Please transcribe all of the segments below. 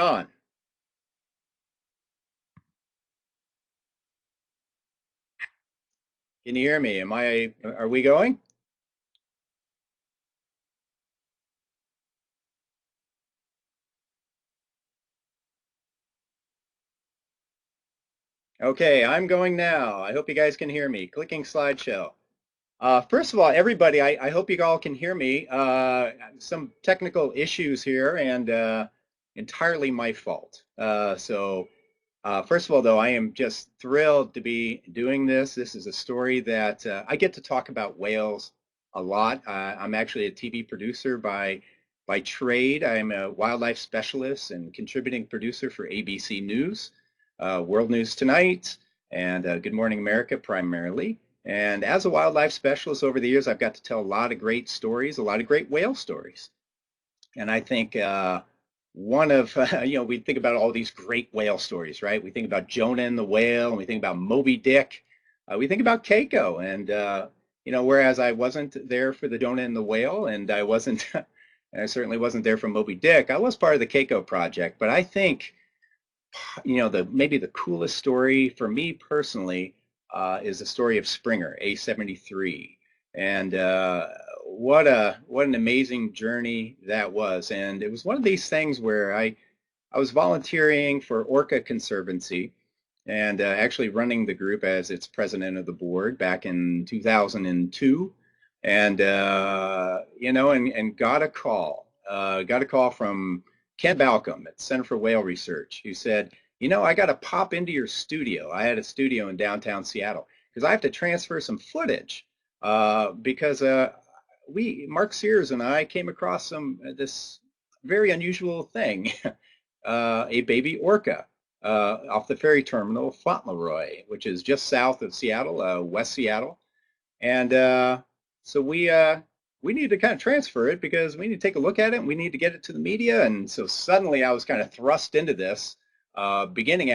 On. Can you hear me? Are we going? Okay, I'm going now. I hope you guys can hear me. Clicking slideshow. First of all, everybody, I hope you all can hear me. Some technical issues here and entirely my fault. First of all, though, I am just thrilled to be doing this. This is a story that I get to talk about whales a lot. I'm actually a TV producer by trade. I'm a wildlife specialist and contributing producer for ABC News, World News Tonight, and Good Morning America primarily. And as a wildlife specialist over the years, I've got to tell a lot of great stories, a lot of great whale stories. And I think one of, we think about all these great whale stories, right? We think about Jonah and the whale, and we think about Moby Dick. We think about Keiko. And, whereas I wasn't there for the Jonah and the whale, and I wasn't, and I certainly wasn't there for Moby Dick, I was part of the Keiko project. But I think, maybe the coolest story for me personally is the story of Springer, A73. And what an amazing journey that was. And it was one of these things where I was volunteering for Orca Conservancy and actually running the group as its president of the board back in 2002. And and got a call from Ken Balcom at Center for Whale Research, who said, I got to pop into your studio. I had a studio in downtown Seattle because I have to transfer some footage because Mark Sears and I came across this very unusual thing, a baby orca off the ferry terminal, Fauntleroy, which is just south of Seattle, West Seattle. And so we need to kind of transfer it because we need to take a look at it and we need to get it to the media. And so suddenly I was kind of thrust into this, beginning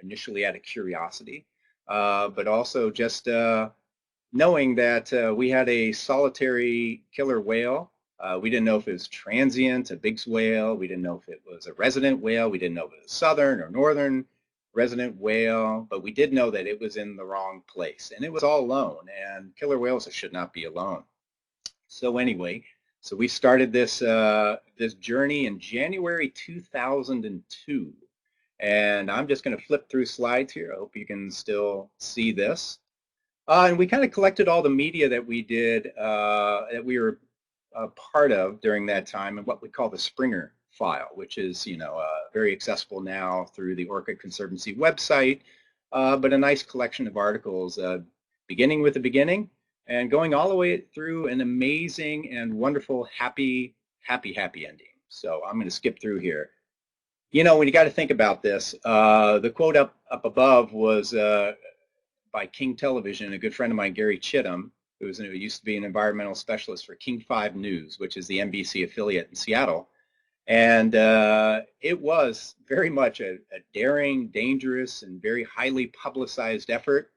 initially out of curiosity, but also just knowing that we had a solitary killer whale. We didn't know if it was transient, a big whale. We didn't know if it was a resident whale. We didn't know if it was southern or northern resident whale, but we did know that it was in the wrong place and it was all alone, and killer whales should not be alone. So anyway, so we started this journey in January 2002, and I'm just going to flip through slides here. I hope you can still see this. And we kind of collected all the media that we did, that we were a part of during that time, and what we call the Springer file, which is very accessible now through the Orca Conservancy website, but a nice collection of articles, beginning with the beginning and going all the way through an amazing and wonderful, happy ending. So I'm going to skip through here. When you got to think about this, the quote up above was by King Television, a good friend of mine, Gary Chittum, who used to be an environmental specialist for King 5 News, which is the NBC affiliate in Seattle. And it was very much a daring, dangerous, and very highly publicized effort.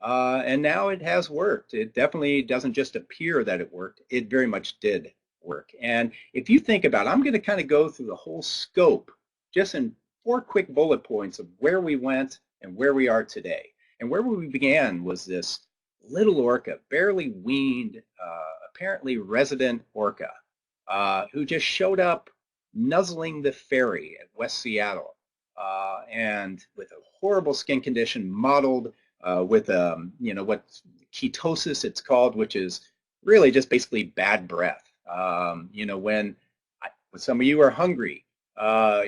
And now it has worked. It definitely doesn't just appear that it worked. It very much did work. And if you think about it, I'm going to kind of go through the whole scope just in 4 quick bullet points of where we went and where we are today. And where we began was this little orca, barely weaned, apparently resident orca, who just showed up nuzzling the ferry at West Seattle, and with a horrible skin condition modeled with what ketosis it's called, which is really just basically bad breath. When some of you are hungry,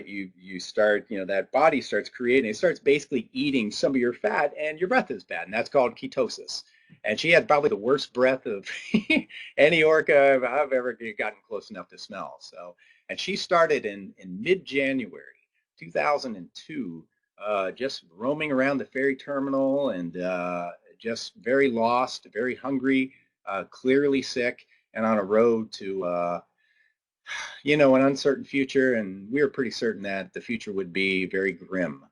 you start, that body starts creating, it starts basically eating some of your fat, and your breath is bad, and that's called ketosis. And she had probably the worst breath of any orca I've ever gotten close enough to smell. So, and she started in mid-January 2002. Just roaming around the ferry terminal and just very lost, very hungry, clearly sick, and on a road to, an uncertain future. And we were pretty certain that the future would be very grim.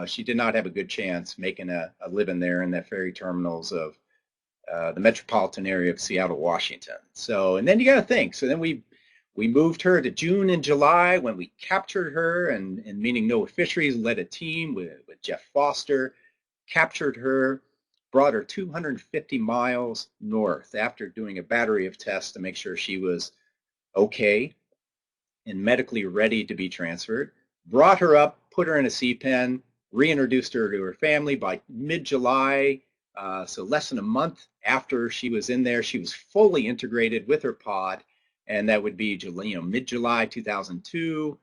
She did not have a good chance making a living there in the ferry terminals of the metropolitan area of Seattle, Washington. So, and then you got to think. So then we We moved her to June and July when we captured her, and meaning NOAA Fisheries led a team with Jeff Foster, captured her, brought her 250 miles north after doing a battery of tests to make sure she was okay and medically ready to be transferred, brought her up, put her in a sea pen, reintroduced her to her family by mid-July. So less than a month after she was in there, she was fully integrated with her pod, and that would be mid-July 2002.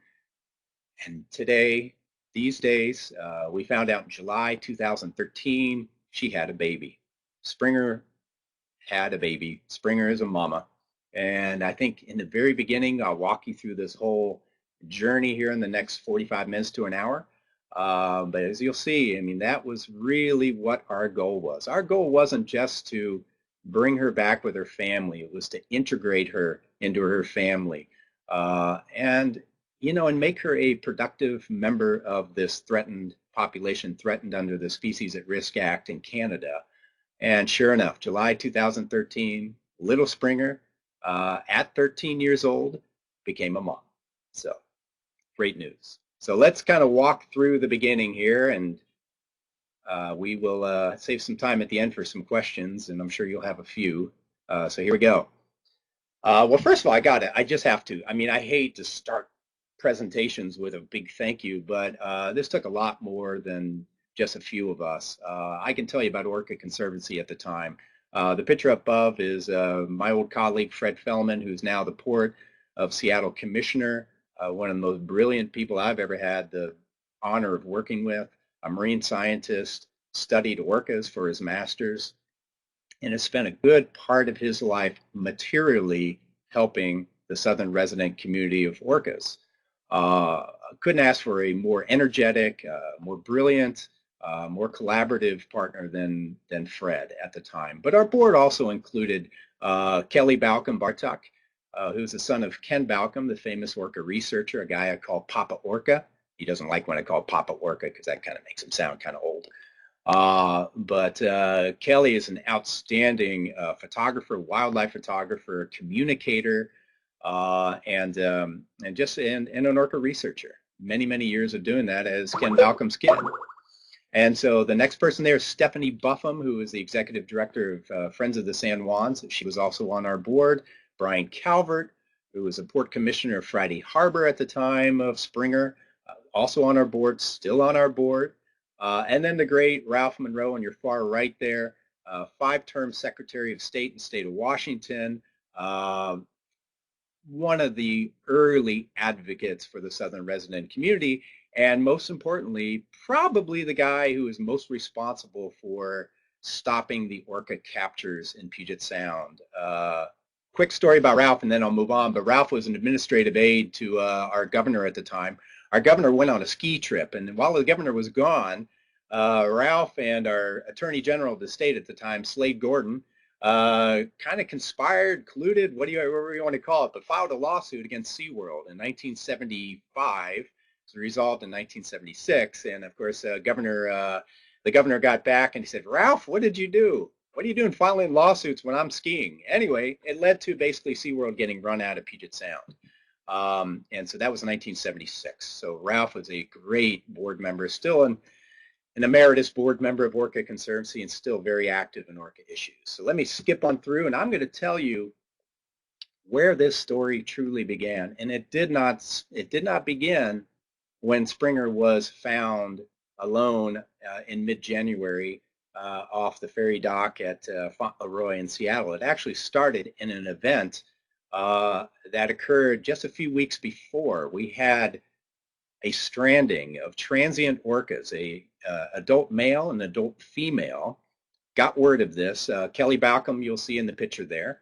And today, these days, we found out in July 2013, she had a baby. Springer had a baby. Springer is a mama. And I think in the very beginning, I'll walk you through this whole journey here in the next 45 minutes to an hour. But as you'll see, I mean, that was really what our goal was. Our goal wasn't just to bring her back with her family. It was to integrate her into her family. And make her a productive member of this threatened population, threatened under the Species at Risk Act in Canada. And sure enough, July 2013, little Springer, at 13 years old, became a mom. So great news. So let's kind of walk through the beginning here, and we will save some time at the end for some questions, and I'm sure you'll have a few. So here we go. Well, first of all, I just have to. I mean, I hate to start presentations with a big thank you, but this took a lot more than just a few of us. I can tell you about Orca Conservancy at the time. The picture up above is my old colleague, Fred Fellman, who's now the Port of Seattle Commissioner, one of the most brilliant people I've ever had the honor of working with, a marine scientist, studied orcas for his master's, and has spent a good part of his life materially helping the southern resident community of orcas. Couldn't ask for a more energetic, more brilliant, more collaborative partner than Fred at the time. But our board also included Kelly Balcom Bartok, who's the son of Ken Balcom, the famous orca researcher, a guy I call Papa Orca. He doesn't like when I call Papa Orca because that kind of makes him sound kind of old. But Kelly is an outstanding photographer, wildlife photographer, communicator, and an orca researcher. Many years of doing that as Ken Balcom's kid. And so the next person there is Stephanie Buffum, who is the executive director of Friends of the San Juans. She was also on our board. Brian Calvert, who was a port commissioner of Friday Harbor at the time of Springer, also on our board, still on our board. And then the great Ralph Monroe on your far right there, 5-term Secretary of State in the state of Washington, one of the early advocates for the southern resident community, and most importantly, probably the guy who is most responsible for stopping the orca captures in Puget Sound. Quick story about Ralph, and then I'll move on, but Ralph was an administrative aide to our governor at the time. Our governor went on a ski trip, and while the governor was gone, Ralph and our Attorney General of the state at the time, Slade Gordon, kind of conspired, colluded, whatever you want to call it, but filed a lawsuit against SeaWorld in 1975. It was resolved in 1976, and of course, the governor got back and he said, "Ralph, what did you do? What are you doing filing lawsuits when I'm skiing?" Anyway, it led to basically SeaWorld getting run out of Puget Sound. And so that was 1976. So Ralph was a great board member, still an emeritus board member of Orca Conservancy, and still very active in orca issues. So let me skip on through, and I'm going to tell you where this story truly began. And it did not begin when Springer was found alone in mid-January off the ferry dock at Fauntleroy in Seattle. It actually started in an event that occurred just a few weeks before. We had a stranding of transient orcas, a adult male and adult female. Got word of this. Kelly Balcom, you'll see in the picture there.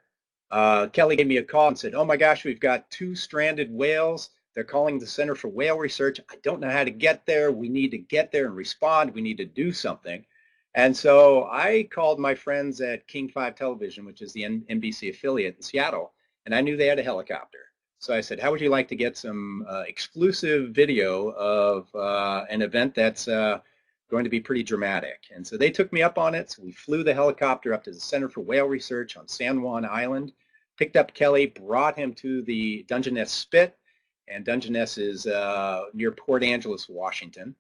Kelly gave me a call and said, "Oh my gosh, we've got 2 stranded whales. They're calling the Center for Whale Research. I don't know how to get there. We need to get there and respond. We need to do something." And so I called my friends at King 5 Television, which is the NBC affiliate in Seattle, and I knew they had a helicopter. So I said, "How would you like to get some exclusive video of an event that's going to be pretty dramatic?" And so they took me up on it. So we flew the helicopter up to the Center for Whale Research on San Juan Island. picked up Kelly, brought him to the Dungeness Spit, and Dungeness is near Port Angeles, Washington.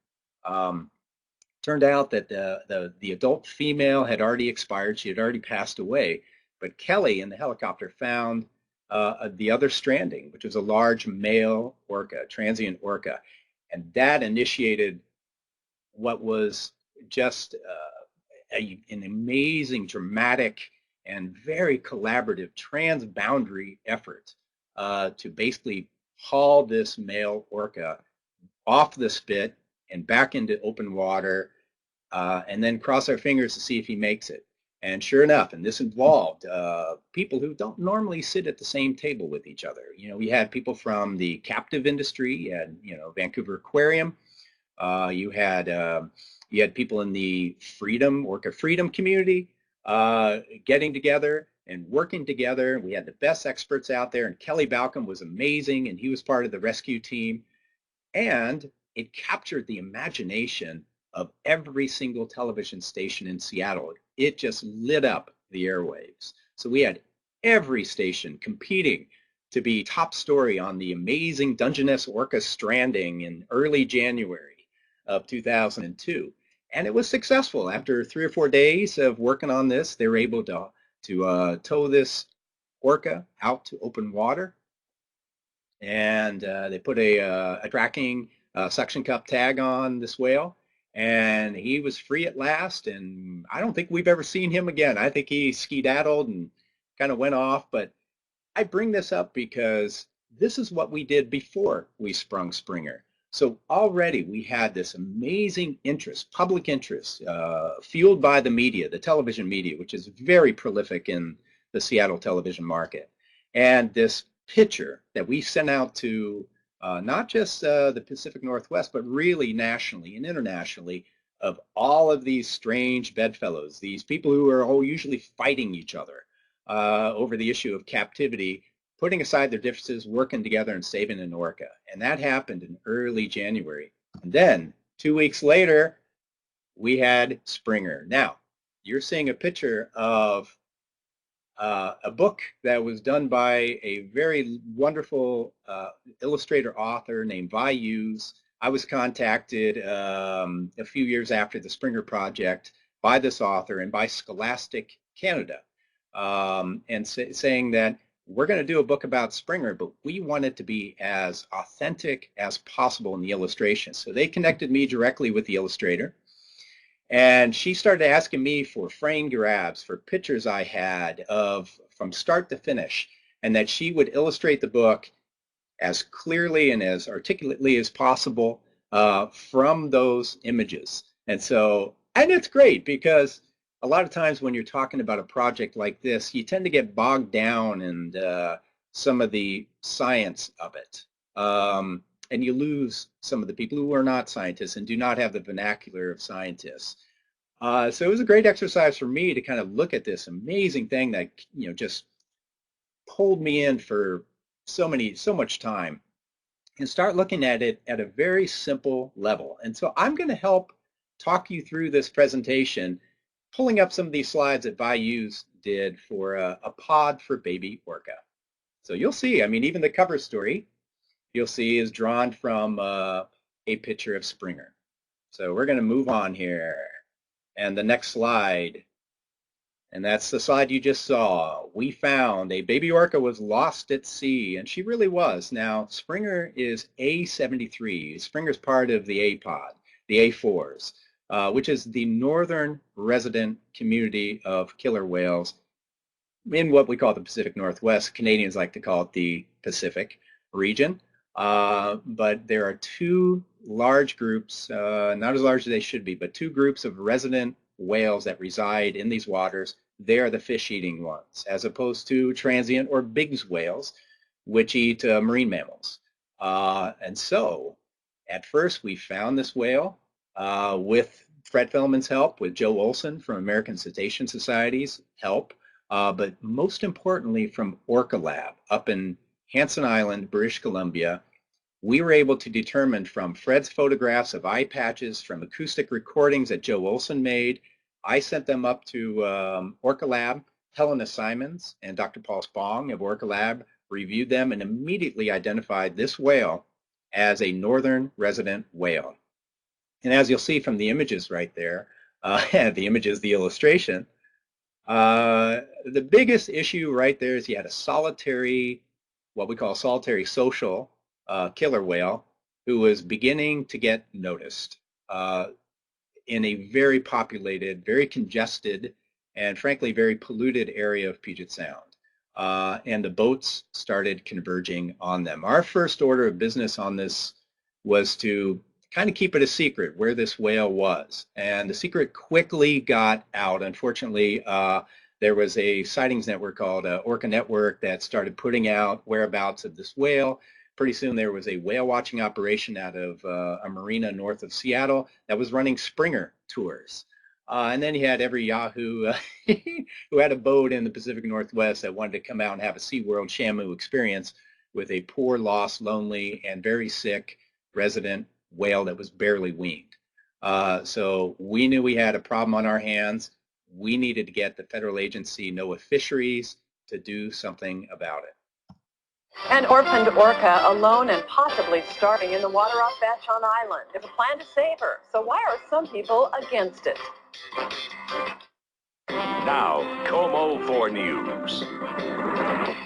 Turned out that the adult female had already expired. She had already passed away. But Kelly in the helicopter found the other stranding, which was a large male orca, transient orca. And that initiated what was just an amazing, dramatic, and very collaborative transboundary effort to basically haul this male orca off the spit and back into open water, and then cross our fingers to see if he makes it. And sure enough, and this involved people who don't normally sit at the same table with each other. You know, we had people from the captive industry, and Vancouver Aquarium. You had people in the Orca Freedom community getting together and working together. We had the best experts out there, and Kelly Balcom was amazing, and he was part of the rescue team. And it captured the imagination of every single television station in Seattle. It just lit up the airwaves. So we had every station competing to be top story on the amazing Dungeness orca stranding in early January of 2002. And it was successful. After 3 or 4 days of working on this, they were able to tow this orca out to open water. And they put a tracking suction cup tag on this whale, and he was free at last. And I don't think we've ever seen him again. I think he skedaddled and kind of went off. But I bring this up because this is what we did before we sprung Springer. So already we had this amazing interest, public interest, fueled by the media, the television media, which is very prolific in the Seattle television market. And this picture that we sent out to not just the Pacific Northwest, but really nationally and internationally, of all of these strange bedfellows, these people who are all usually fighting each other over the issue of captivity, putting aside their differences, working together and saving an orca. And that happened in early January. And then 2 weeks later, we had Springer. Now, you're seeing a picture of a book that was done by a very wonderful illustrator author named Vi Hughes. I was contacted a few years after the Springer project by this author and by Scholastic Canada, and saying that we're going to do a book about Springer, but we want it to be as authentic as possible in the illustration. So they connected me directly with the illustrator. And she started asking me for frame grabs for pictures I had from start to finish, and that she would illustrate the book as clearly and as articulately as possible from those images. And it's great because a lot of times when you're talking about a project like this, you tend to get bogged down in some of the science of it. And you lose some of the people who are not scientists and do not have the vernacular of scientists. So it was a great exercise for me to kind of look at this amazing thing that just pulled me in for so much time, and start looking at it at a very simple level. And so I'm going to help talk you through this presentation, pulling up some of these slides that Vi Hughes did for a pod for baby orca. So you'll see, I mean, even the cover story you'll see is drawn from a picture of Springer. So we're going to move on here. And the next slide, and that's the slide you just saw. We found a baby orca was lost at sea, and she really was. Now, Springer is A73. Springer's part of the A pod, the A4s, which is the northern resident community of killer whales in what we call the Pacific Northwest. Canadians like to call it the Pacific region. But there are two large groups, not as large as they should be, but two groups of resident whales that reside in these waters. They are the fish-eating ones, as opposed to transient or Biggs whales, which eat marine mammals. And so, at first, we found this whale with Fred Fellman's help, with Joe Olson from American Cetacean Society's help, but most importantly from OrcaLab up in Hansen Island, British Columbia. We were able to determine from Fred's photographs of eye patches, from acoustic recordings that Joe Olson made. I sent them up to OrcaLab Helena Simons and Dr. Paul Spong of OrcaLab reviewed them and immediately identified this whale as a northern resident whale. And as you'll see from the images right there, the images, the illustration, the biggest issue right there is you had a solitary, what we call solitary social killer whale who was beginning to get noticed in a very populated, very congested, and frankly very polluted area of Puget Sound. And the boats started converging on them. Our first order of business on this was to kind of keep it a secret where this whale was. And the secret quickly got out. Unfortunately, there was a sightings network called Orca Network that started putting out whereabouts of this whale. Pretty soon there was a whale watching operation out of a marina north of Seattle that was running Springer tours. And then you had every Yahoo who had a boat in the Pacific Northwest that wanted to come out and have a SeaWorld Shamu experience with a poor, lost, lonely, and very sick resident whale that was barely weaned. So we knew we had a problem on our hands. We needed to get the federal agency NOAA Fisheries to do something about it. An orphaned orca alone and possibly starving in the water off Vashon Island. There's a plan to save her. So why are some people against it? Now, KOMO 4 News.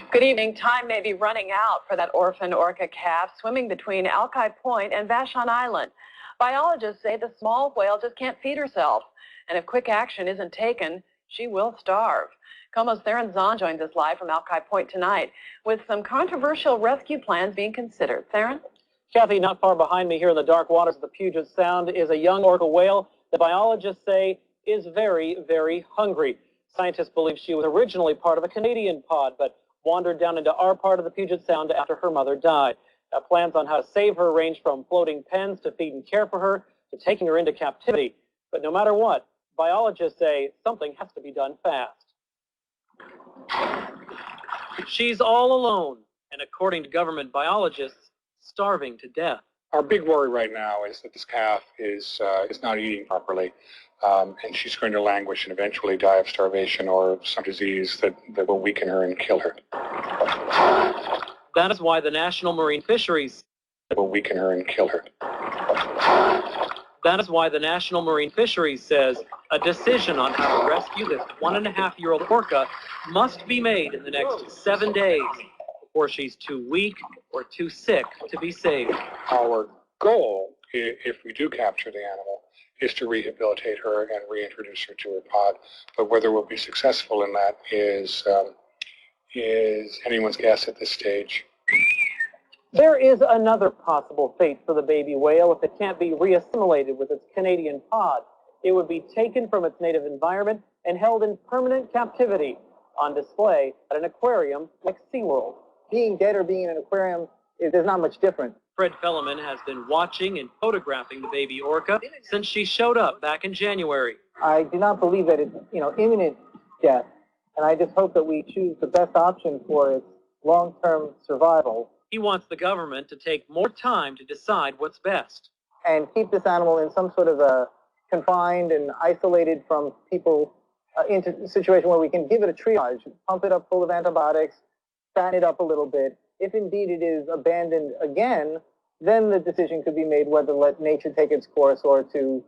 Good evening. Time may be running out for that orphaned orca calf swimming between Alki Point and Vashon Island. Biologists say the small whale just can't feed herself, and if quick action isn't taken, she will starve. KOMO's Theron Zahn joins us live from Alki Point tonight with some controversial rescue plans being considered. Theron? Kathy, not far behind me here in the dark waters of the Puget Sound is a young orca whale that biologists say is very, very hungry. Scientists believe she was originally part of a Canadian pod, but wandered down into our part of the Puget Sound after her mother died. Plans on how to save her range from floating pens to feed and care for her to taking her into captivity. But no matter what, biologists say something has to be done fast. She's all alone, and according to government biologists, starving to death. Our big worry right now is that this calf is not eating properly, and she's going to languish and eventually die of starvation or some disease that will weaken her and kill her. That is why the National Marine Fisheries will weaken her and kill her. That is why the National Marine Fisheries says a decision on how to rescue this 1.5-year-old orca must be made in the next 7 days before she's too weak or too sick to be saved. Our goal, if we do capture the animal, is to rehabilitate her and reintroduce her to her pod. But whether we'll be successful in that is anyone's guess at this stage. There is another possible fate for the baby whale if it can't be reassimilated with its Canadian pod. It would be taken from its native environment and held in permanent captivity on display at an aquarium like SeaWorld. Being dead or being in an aquarium, there's not much different. Fred Felleman has been watching and photographing the baby orca since she showed up back in January. I do not believe that it's imminent death, and I just hope that we choose the best option for its long-term survival. He wants the government to take more time to decide what's best. And keep this animal in some sort of a confined and isolated from people into a situation where we can give it a triage, pump it up full of antibiotics, fatten it up a little bit. If indeed it is abandoned again, then the decision could be made whether to let nature take its course or to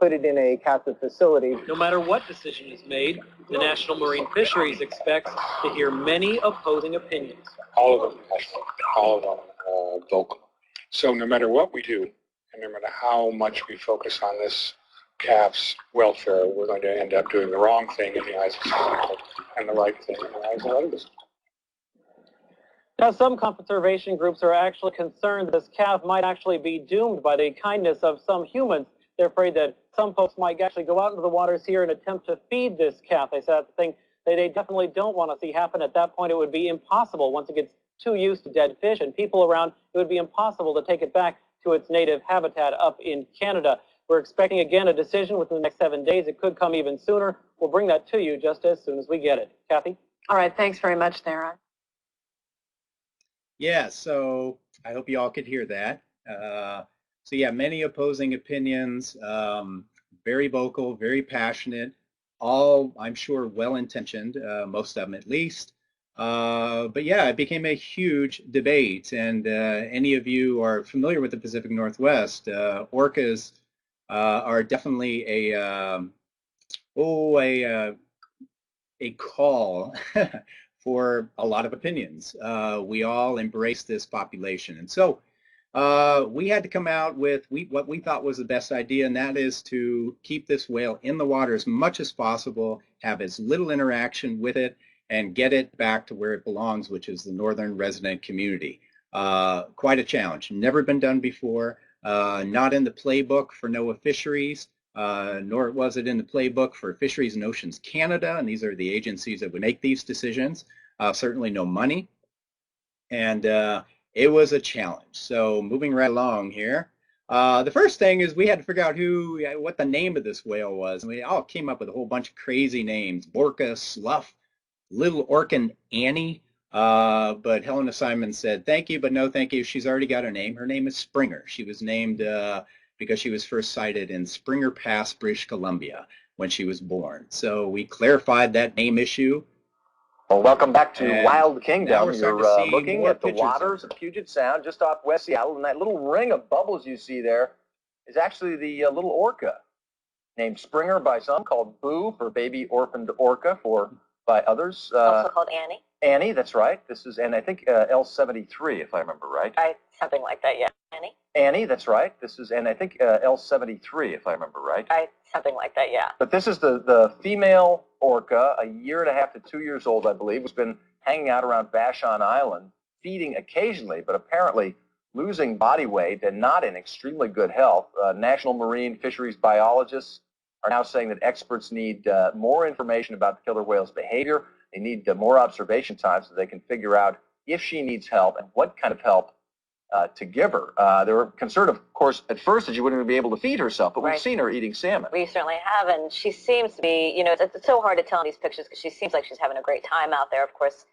put it in a captive facility. No matter what decision is made, the National Marine Fisheries expects to hear many opposing opinions. All of them, all of them vocal. So no matter what we do, and no matter how much we focus on this calf's welfare, we're going to end up doing the wrong thing in the eyes of some people and the right thing in the eyes of others. Now, some conservation groups are actually concerned that this calf might actually be doomed by the kindness of some humans. They're afraid that some folks might actually go out into the waters here and attempt to feed this calf. They said that's the thing they definitely don't want to see happen. At that point, it would be impossible. Once it gets too used to dead fish and people around, it would be impossible to take it back to its native habitat up in Canada. We're expecting, again, a decision within the next 7 days. It could come even sooner. We'll bring that to you just as soon as we get it. Kathy? All right. Thanks very much, Theron. Yeah, so I hope you all could hear that. So yeah, many opposing opinions, very vocal, very passionate. all, I'm sure, well-intentioned, most of them at least. But yeah, it became a huge debate. And any of you are familiar with the Pacific Northwest, orcas are definitely a call for a lot of opinions. We all embrace this population. And so we had to come out with what we thought was the best idea, and that is to keep this whale in the water as much as possible, have as little interaction with it, and get it back to where it belongs, which is the northern resident community. Quite a challenge. Never been done before. Not in the playbook for NOAA Fisheries, nor was it in the playbook for Fisheries and Oceans Canada, and these are the agencies that would make these decisions. Certainly no money. And it was a challenge. So moving right along here, the first thing is we had to figure out what the name of this whale was. And we all came up with a whole bunch of crazy names: Borca, Slough, Little Orcan Annie. But Helena Simon said, thank you, but no thank you. She's already got a name. Her name is Springer. She was named because she was first sighted in Springer Pass, British Columbia when she was born. So we clarified that name issue. Well, welcome back to And Wild Kingdom. You're looking at the pictures waters of Puget Sound, just off West Seattle, and that little ring of bubbles you see there is actually the little orca, named Springer by some, called Boo for baby orphaned orca by others. Also called Annie. Annie, that's right. This is, and I think L73, if I remember right. Something like that, yeah. Annie. Annie, that's right. This is, and I think L73, if I remember right. Something like that, yeah. But this is the female orca, 1.5 to 2 years old, I believe, has been hanging out around Vashon Island, feeding occasionally, but apparently losing body weight and not in extremely good health. National Marine Fisheries biologists are now saying that experts need more information about the killer whale's behavior. They need more observation time so they can figure out if she needs help and what kind of help to give her. They were concerned, of course, at first that she wouldn't be able to feed herself, but we've seen her eating salmon. We certainly have, and she seems to be, it's so hard to tell in these pictures because she seems like she's having a great time out there. Of course,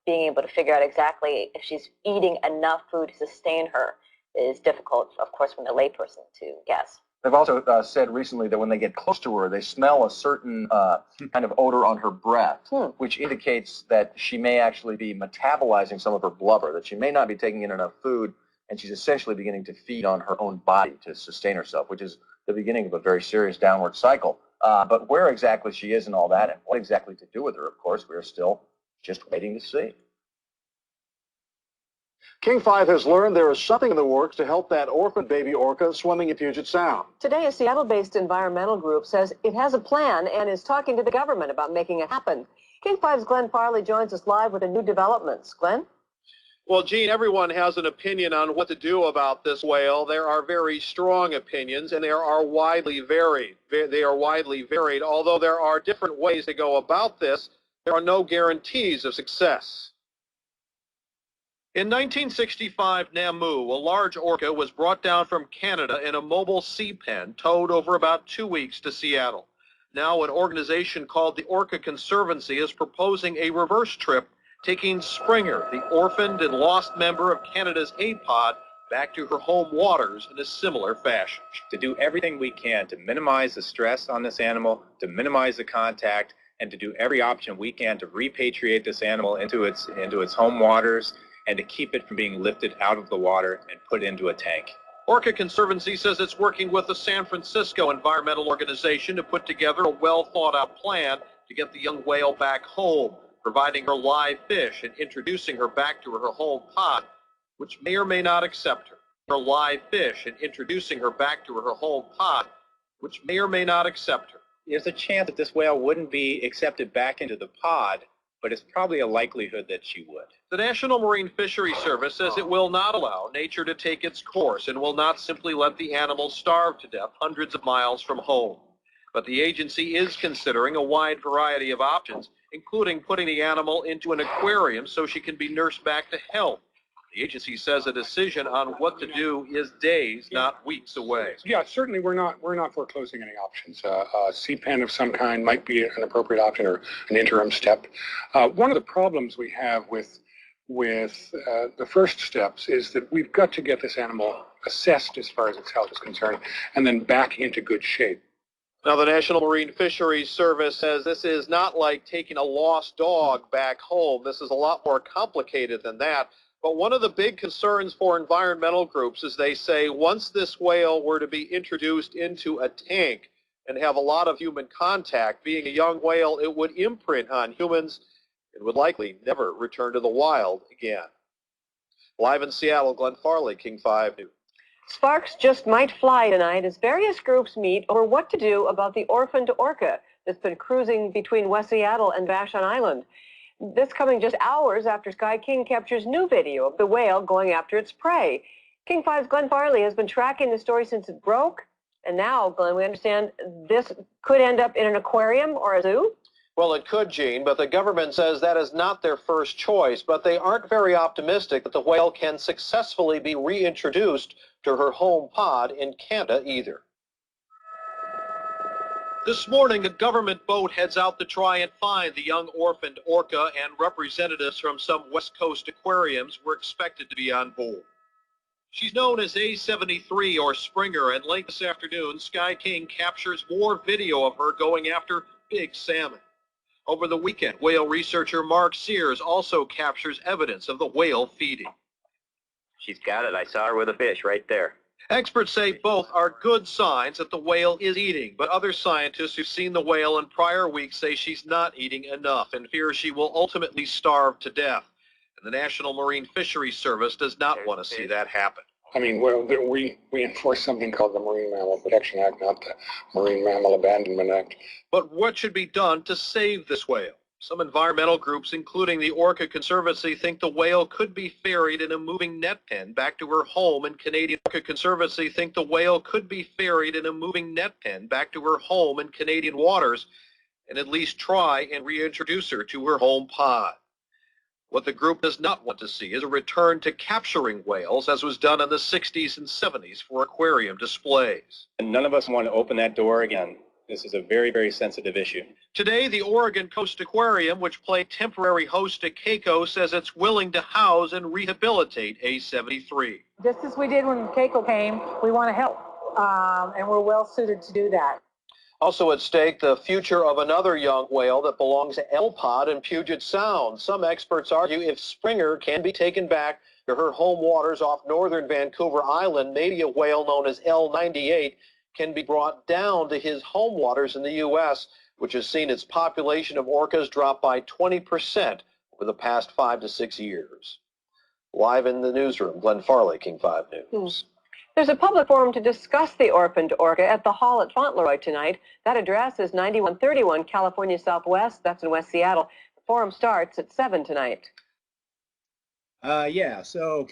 being able to figure out exactly if she's eating enough food to sustain her is difficult, of course, from the layperson to guess. They've also said recently that when they get close to her, they smell a certain kind of odor on her breath, which indicates that she may actually be metabolizing some of her blubber, that she may not be taking in enough food, and she's essentially beginning to feed on her own body to sustain herself, which is the beginning of a very serious downward cycle. But where exactly she is and all that, and what exactly to do with her, of course, we're still just waiting to see. King 5 has learned there is something in the works to help that orphan baby orca swimming in Puget Sound. Today, a Seattle-based environmental group says it has a plan and is talking to the government about making it happen. King 5's Glenn Farley joins us live with the new developments. Glenn? Well, Gene, everyone has an opinion on what to do about this whale. There are very strong opinions, and they are widely varied. Although there are different ways to go about this, there are no guarantees of success. In 1965, Namu, a large orca, was brought down from Canada in a mobile sea pen, towed over about 2 weeks to Seattle. Now an organization called the Orca Conservancy is proposing a reverse trip, taking Springer, the orphaned and lost member of Canada's APOD, back to her home waters in a similar fashion. To do everything we can to minimize the stress on this animal, to minimize the contact, and to do every option we can to repatriate this animal into its home waters, and to keep it from being lifted out of the water and put into a tank. Orca Conservancy says it's working with the San Francisco environmental organization to put together a well-thought-out plan to get the young whale back home, providing her live fish and introducing her back to her home pod, which may or may not accept her. There's a chance that this whale wouldn't be accepted back into the pod, but it's probably a likelihood that she would. The National Marine Fisheries Service says it will not allow nature to take its course and will not simply let the animal starve to death hundreds of miles from home. But the agency is considering a wide variety of options, including putting the animal into an aquarium so she can be nursed back to health. The agency says a decision on what to do is days, not weeks away. Yeah, certainly we're not foreclosing any options. A sea pen of some kind might be an appropriate option or an interim step. One of the problems we have with the first steps is that we've got to get this animal assessed as far as its health is concerned and then back into good shape. Now, the National Marine Fisheries Service says this is not like taking a lost dog back home. This is a lot more complicated than that. But one of the big concerns for environmental groups is they say once this whale were to be introduced into a tank and have a lot of human contact, being a young whale, it would imprint on humans and would likely never return to the wild again. Live in Seattle, Glenn Farley, King 5 News. Sparks just might fly tonight as various groups meet over what to do about the orphaned orca that's been cruising between West Seattle and Vashon Island. This coming just hours after Sky King captures new video of the whale going after its prey. King 5's Glenn Farley has been tracking the story since it broke, and now, Glenn, we understand this could end up in an aquarium or a zoo? Well, it could, Gene, but the government says that is not their first choice, but they aren't very optimistic that the whale can successfully be reintroduced to her home pod in Canada either. This morning, a government boat heads out to try and find the young orphaned orca, and representatives from some West Coast aquariums were expected to be on board. She's known as A73 or Springer, and late this afternoon, Sky King captures more video of her going after big salmon. Over the weekend, whale researcher Mark Sears also captures evidence of the whale feeding. She's got it. I saw her with a fish right there. Experts say both are good signs that the whale is eating, but other scientists who've seen the whale in prior weeks say she's not eating enough and fear she will ultimately starve to death. And the National Marine Fisheries Service does not want to see that happen. I mean, well, we enforce something called the Marine Mammal Protection Act, not the Marine Mammal Abandonment Act. But what should be done to save this whale? Some environmental groups, including the Orca Conservancy, think the whale could be ferried in a moving net pen back to her home in Canadian. Orca Conservancy think the whale could be ferried in a moving net pen back to her home in Canadian waters, and at least try and reintroduce her to her home pod. What the group does not want to see is a return to capturing whales, as was done in the 60s and 70s for aquarium displays. And none of us want to open that door again. This is a very, very sensitive issue. Today, the Oregon Coast Aquarium, which played temporary host to KEICO, says it's willing to house and rehabilitate A73. Just as we did when KEICO came, we want to help, and we're well suited to do that. Also at stake, the future of another young whale that belongs to L-Pod in Puget Sound. Some experts argue if Springer can be taken back to her home waters off northern Vancouver Island, maybe a whale known as L98 can be brought down to his home waters in the U.S., which has seen its population of orcas drop by 20% over the past 5 to 6 years. Live in the newsroom, Glenn Farley, King 5 News. There's a public forum to discuss the orphaned orca at the Hall at Fauntleroy tonight. That address is 9131 California Southwest. That's in West Seattle. The forum starts at 7 tonight. Yeah, so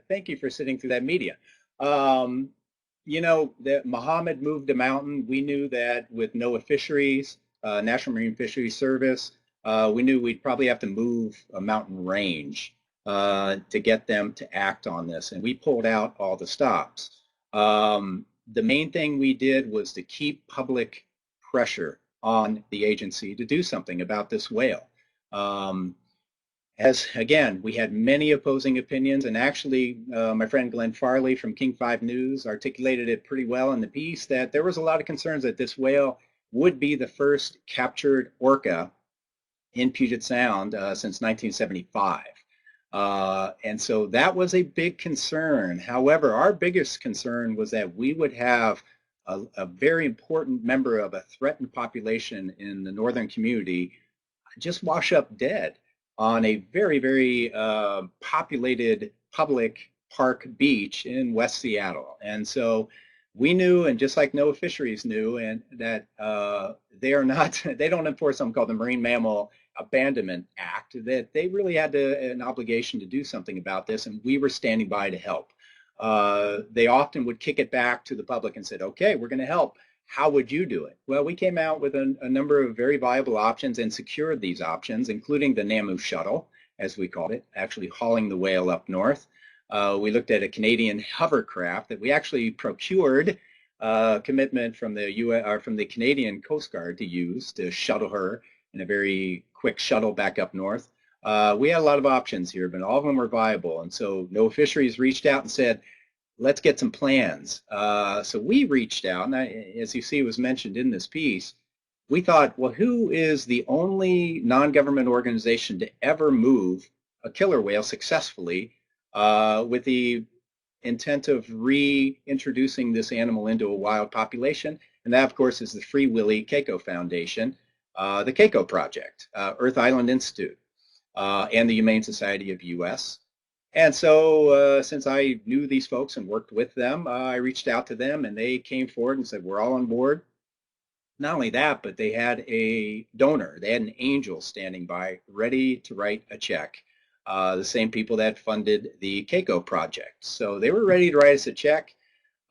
thank you for sitting through that media. You know, that Muhammad moved a mountain. We knew that with NOAA Fisheries, National Marine Fisheries Service, we knew we'd probably have to move a mountain range to get them to act on this, and we pulled out all the stops. The main thing we did was to keep public pressure on the agency to do something about this whale. As again, we had many opposing opinions, and actually my friend Glenn Farley from King 5 News articulated it pretty well in the piece that there was a lot of concerns that this whale would be the first captured orca in Puget Sound since 1975. And so that was a big concern. However, our biggest concern was that we would have a very important member of a threatened population in the northern community just wash up dead on a very, very populated public park beach in West Seattle. And so we knew, and just like NOAA Fisheries knew, and that they don't enforce something called the Marine Mammal Abandonment Act, that they really had an obligation to do something about this, and we were standing by to help. They often would kick it back to the public and said, okay, we're going to help. How would you do it? Well, we came out with a number of very viable options and secured these options, including the NAMU shuttle, as we called it, actually hauling the whale up north. We looked at a Canadian hovercraft that we actually procured commitment from the Canadian Coast Guard to use to shuttle her in a very quick shuttle back up north. We had a lot of options here, but all of them were viable. And so NOAA Fisheries reached out and said, let's get some plans. So we reached out, and as you see, it was mentioned in this piece. We thought, well, who is the only non-government organization to ever move a killer whale successfully with the intent of reintroducing this animal into a wild population? And that, of course, is the Free Willy-Keiko Foundation, the KOMO Project, Earth Island Institute, and the Humane Society of US. And so since I knew these folks and worked with them, I reached out to them, and they came forward and said, we're all on board. Not only that, but they had a donor. They had an angel standing by ready to write a check. The same people that funded the KOMO project. So they were ready to write us a check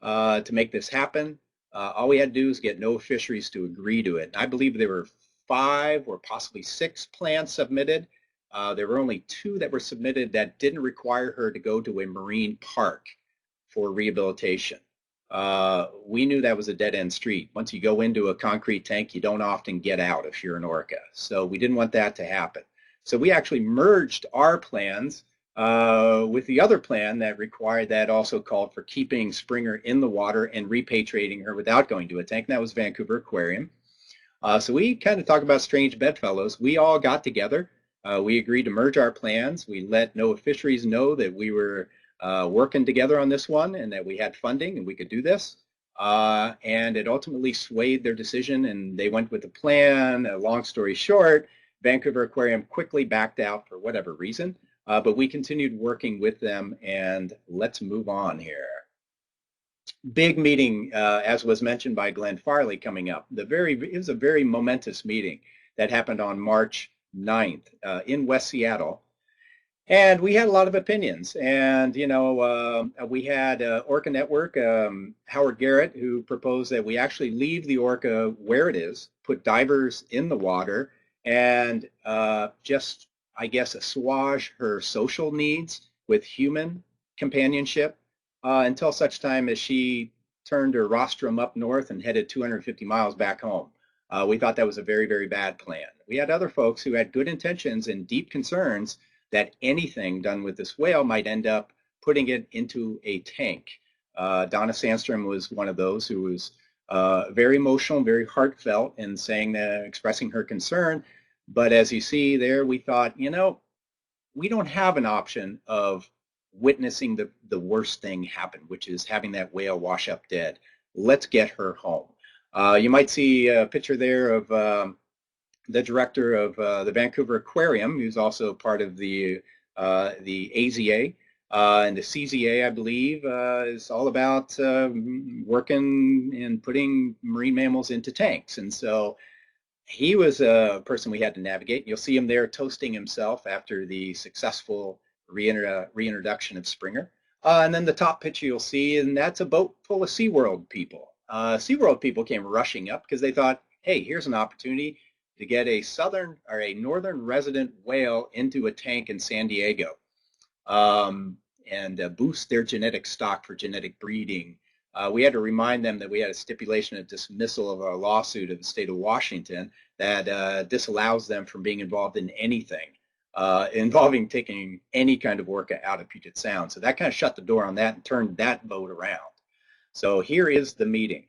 to make this happen. All we had to do was get NOAA Fisheries to agree to it. And I believe there were 5 or possibly 6 plans submitted. There were only 2 that were submitted that didn't require her to go to a marine park for rehabilitation. We knew that was a dead-end street. Once you go into a concrete tank, you don't often get out if you're an orca. So we didn't want that to happen. So we actually merged our plans with the other plan that required, that also called for keeping Springer in the water and repatriating her without going to a tank, and that was Vancouver Aquarium. So we kind of talk about strange bedfellows. We all got together. We agreed to merge our plans. We let NOAA Fisheries know that we were working together on this one and that we had funding and we could do this. And it ultimately swayed their decision, and they went with the plan. Long story short, Vancouver Aquarium quickly backed out for whatever reason, but we continued working with them, and let's move on here. Big meeting, as was mentioned by Glenn Farley, coming up. It was a very momentous meeting that happened on March 9th in West Seattle. And we had a lot of opinions, and you know, we had Orca Network, Howard Garrett, who proposed that we actually leave the orca where it is, put divers in the water, and just, I guess, assuage her social needs with human companionship until such time as she turned her rostrum up north and headed 250 miles back home. We thought that was a very, very bad plan. We had other folks who had good intentions and deep concerns that anything done with this whale might end up putting it into a tank. Donna Sandstrom was one of those who was very emotional, very heartfelt in saying that, expressing her concern. But as you see there, we thought, you know, we don't have an option of witnessing the worst thing happen, which is having that whale wash up dead. Let's get her home. You might see a picture there of the director of the Vancouver Aquarium, who's also part of the AZA, and the CZA, I believe, is all about working and putting marine mammals into tanks. And so he was a person we had to navigate. You'll see him there toasting himself after the successful reintroduction of Springer. And then the top picture you'll see, and that's a boat full of SeaWorld people. SeaWorld people came rushing up because they thought, hey, here's an opportunity to get a northern resident whale into a tank in San Diego and boost their genetic stock for genetic breeding. We had to remind them that we had a stipulation of dismissal of a lawsuit of the state of Washington that disallows them from being involved in anything involving taking any kind of orca out of Puget Sound. So that kind of shut the door on that and turned that vote around. So here is the meeting.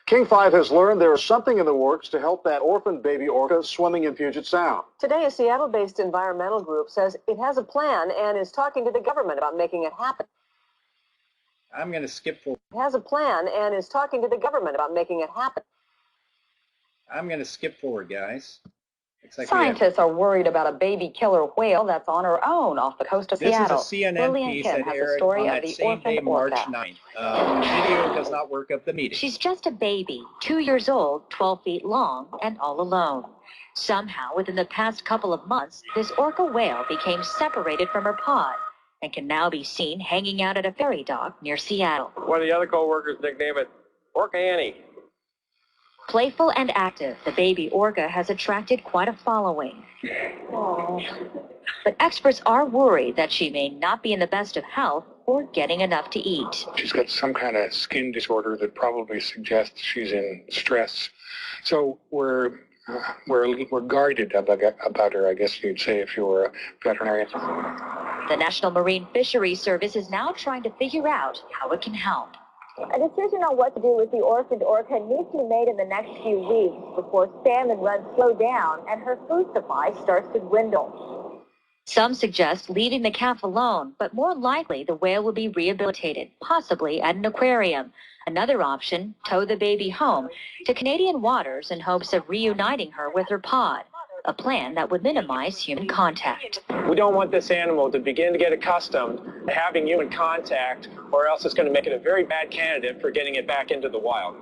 King 5 has learned there is something in the works to help that orphaned baby orca swimming in Puget Sound. Today, a Seattle-based environmental group says it has a plan and is talking to the government about making it happen. I'm going to skip forward. It has a plan and is talking to the government about making it happen. I'm going to skip forward, guys. Like Scientists are worried about a baby killer whale that's on her own off the coast of Seattle. This is a CNN piece that aired on that same day, March 9th. The video does not work up the meeting. She's just a baby, 2 years old, 12 feet long, and all alone. Somehow, within the past couple of months, this orca whale became separated from her pod and can now be seen hanging out at a ferry dock near Seattle. One of the other co-workers nicknamed it Orca Annie. Playful and active, the baby orca has attracted quite a following. But experts are worried that she may not be in the best of health or getting enough to eat. She's got some kind of skin disorder that probably suggests she's in stress. So we're guarded about her, I guess you'd say, if you were a veterinarian. The National Marine Fisheries Service is now trying to figure out how it can help. A decision on what to do with the orphaned orca needs to be made in the next few weeks before salmon runs slow down and her food supply starts to dwindle. Some suggest leaving the calf alone, but more likely the whale will be rehabilitated, possibly at an aquarium. Another option, tow the baby home to Canadian waters in hopes of reuniting her with her pod, a plan that would minimize human contact. We don't want this animal to begin to get accustomed to having human contact, or else it's going to make it a very bad candidate for getting it back into the wild.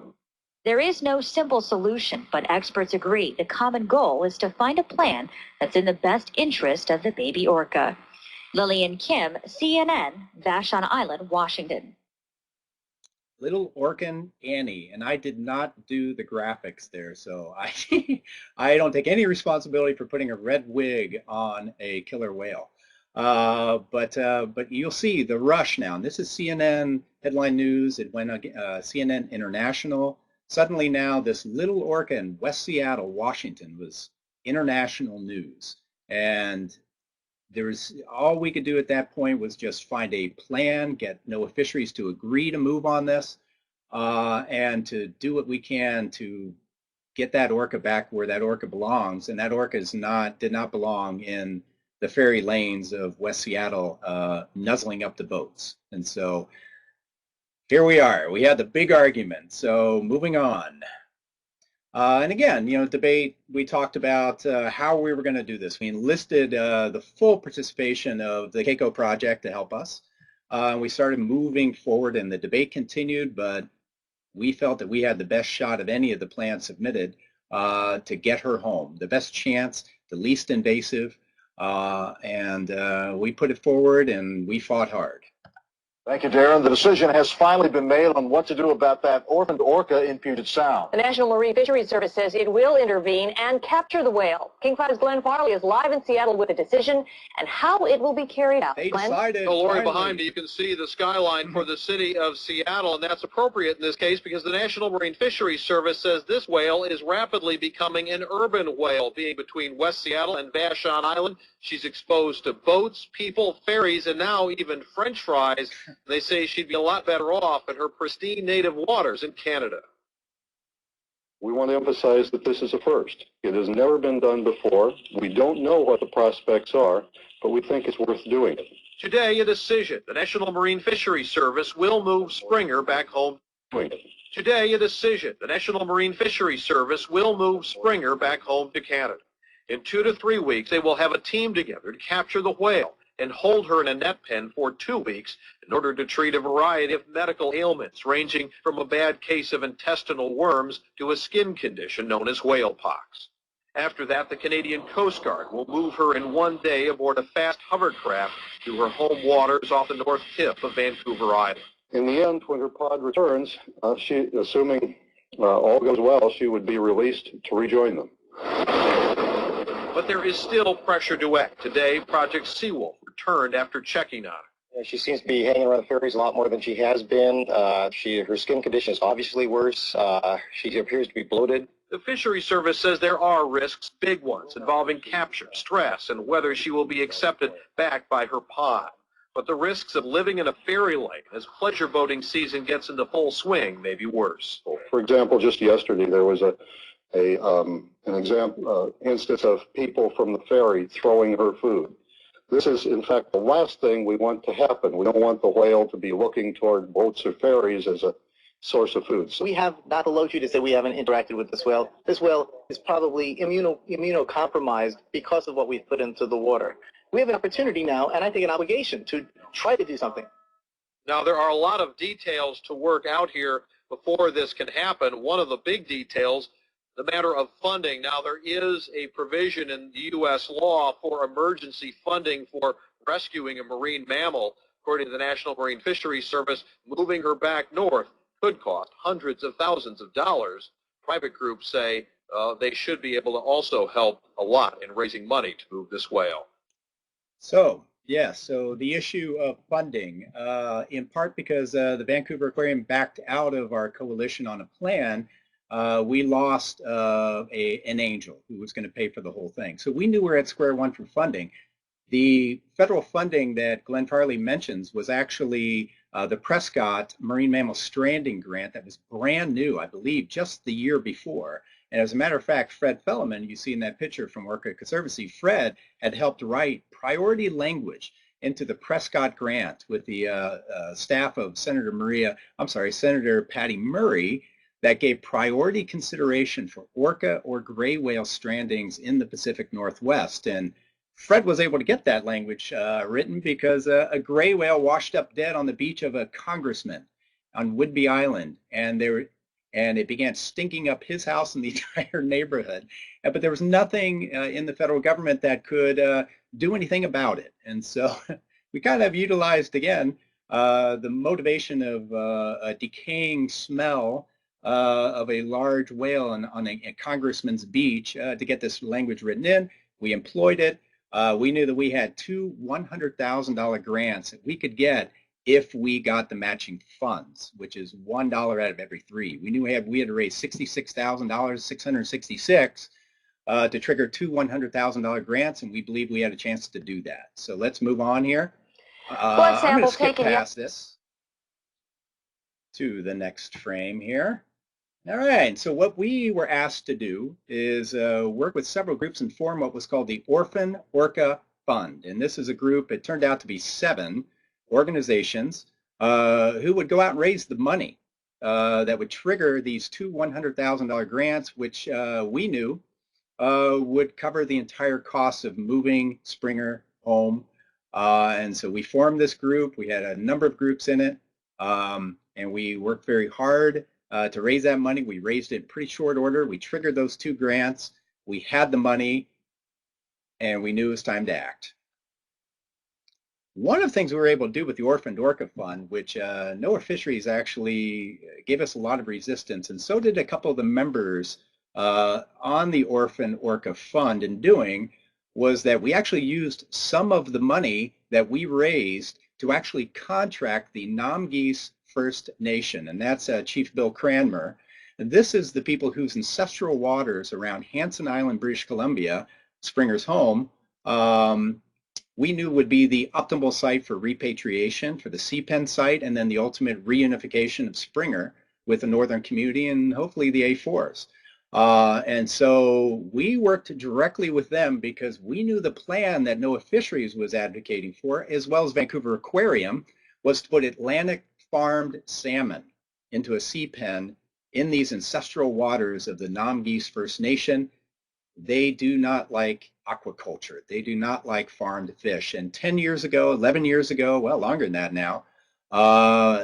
There is no simple solution, but experts agree the common goal is to find a plan that's in the best interest of the baby orca. Lillian Kim, CNN, Vashon Island, Washington. Little Orcan Annie, and I did not do the graphics there, so I don't take any responsibility for putting a red wig on a killer whale. But you'll see the rush now. And this is CNN headline news. It went CNN International. Suddenly now this little orca in West Seattle, Washington was international news. And all we could do at that point was just find a plan, get NOAA Fisheries to agree to move on this, and to do what we can to get that orca back where that orca belongs. And that orca did not belong in the ferry lanes of West Seattle, nuzzling up the boats. And so here we are. We had the big argument. So moving on. And again, debate, we talked about how we were going to do this. We enlisted the full participation of the KOMO project to help us. We started moving forward and the debate continued, but we felt that we had the best shot of any of the plans submitted to get her home, the best chance, the least invasive, and we put it forward and we fought hard. Thank you, Darren. The decision has finally been made on what to do about that orphaned orca in Puget Sound. The National Marine Fisheries Service says it will intervene and capture the whale. King 5's Glenn Farley is live in Seattle with a decision and how it will be carried out. They Glenn? decided. Lori, behind me, you can see the skyline for the city of Seattle, and that's appropriate in this case because the National Marine Fisheries Service says this whale is rapidly becoming an urban whale, being between West Seattle and Vashon Island. She's exposed to boats, people, ferries, and now even French fries. They say she'd be a lot better off in her pristine native waters in Canada. We want to emphasize that this is a first. It has never been done before. We don't know what the prospects are, but we think it's worth doing it. Today, a decision. The National Marine Fisheries Service will move Springer back home. Today, a decision. The National Marine Fisheries Service will move Springer back home to Canada. In 2 to 3 weeks, they will have a team together to capture the whale and hold her in a net pen for 2 weeks in order to treat a variety of medical ailments, ranging from a bad case of intestinal worms to a skin condition known as whale pox. After that, the Canadian Coast Guard will move her in 1 day aboard a fast hovercraft to her home waters off the north tip of Vancouver Island. In the end, when her pod returns, assuming all goes well, she would be released to rejoin them. But there is still pressure to act. Today, Project Seawolf returned after checking on her. She seems to be hanging around the ferries a lot more than she has been. Her skin condition is obviously worse. She appears to be bloated. The Fisheries Service says there are risks, big ones, involving capture, stress, and whether she will be accepted back by her pod. But the risks of living in a ferry lane as pleasure boating season gets into full swing may be worse. For example, just yesterday there was an instance of people from the ferry throwing her food. This is, in fact, the last thing we want to happen. We don't want the whale to be looking toward boats or ferries as a source of food. We have not allowed you to say we haven't interacted with this whale. This whale is probably immunocompromised because of what we've put into the water. We have an opportunity now, and I think an obligation, to try to do something. Now, there are a lot of details to work out here before this can happen. One of the big details, the matter of funding. Now, there is a provision in the U.S. law for emergency funding for rescuing a marine mammal. According to the National Marine Fisheries Service, moving her back north could cost hundreds of thousands of dollars. Private groups say they should be able to also help a lot in raising money to move this whale. So, yes, so the issue of funding, in part because the Vancouver Aquarium backed out of our coalition on a plan, we lost an angel who was going to pay for the whole thing. So we knew we were at square one for funding. The federal funding that Glenn Farley mentions was actually the Prescott Marine Mammal Stranding Grant that was brand new, I believe, just the year before. And as a matter of fact, Fred Felleman, you see in that picture from Orca Conservancy, Fred had helped write priority language into the Prescott grant with the staff of Senator Patty Murray, that gave priority consideration for orca or gray whale strandings in the Pacific Northwest. And Fred was able to get that language written because a gray whale washed up dead on the beach of a congressman on Whidbey Island, and it began stinking up his house and the entire neighborhood. But there was nothing in the federal government that could do anything about it. And so we kind of utilized, again, the motivation of a decaying smell of a large whale on a congressman's beach to get this language written in. We employed it. We knew that we had two $100,000 grants that we could get if we got the matching funds, which is $1 out of every three. We knew we had to raise $66,000, 666, to trigger two $100,000 grants, and we believe we had a chance to do that. So let's move on here. I'm going to skip past this to the next frame here. All right, so what we were asked to do is work with several groups and form what was called the Orphan Orca Fund. And this is a group, it turned out to be 7 organizations who would go out and raise the money that would trigger these two $100,000 grants, which we knew would cover the entire cost of moving Springer home. And so we formed this group. We had a number of groups in it, and we worked very hard to raise that money. We raised it in pretty short order. We triggered those 2 grants. We had the money, and we knew it was time to act. One of the things we were able to do with the Orphaned Orca Fund, which NOAA Fisheries actually gave us a lot of resistance, and so did a couple of the members on the Orphaned Orca Fund in doing, was that we actually used some of the money that we raised to actually contract the Nomgeese First Nation, and that's Chief Bill Cranmer. And this is the people whose ancestral waters around Hansen Island, British Columbia, Springer's home, we knew would be the optimal site for repatriation for the sea pen site, and then the ultimate reunification of Springer with the northern community and hopefully the A4s. And so we worked directly with them because we knew the plan that NOAA Fisheries was advocating for, as well as Vancouver Aquarium, was to put Atlantic farmed salmon into a sea pen in these ancestral waters of the Nomgeese First Nation. They do not like aquaculture. They do not like farmed fish. And 10 years ago, 11 years ago, well, longer than that now,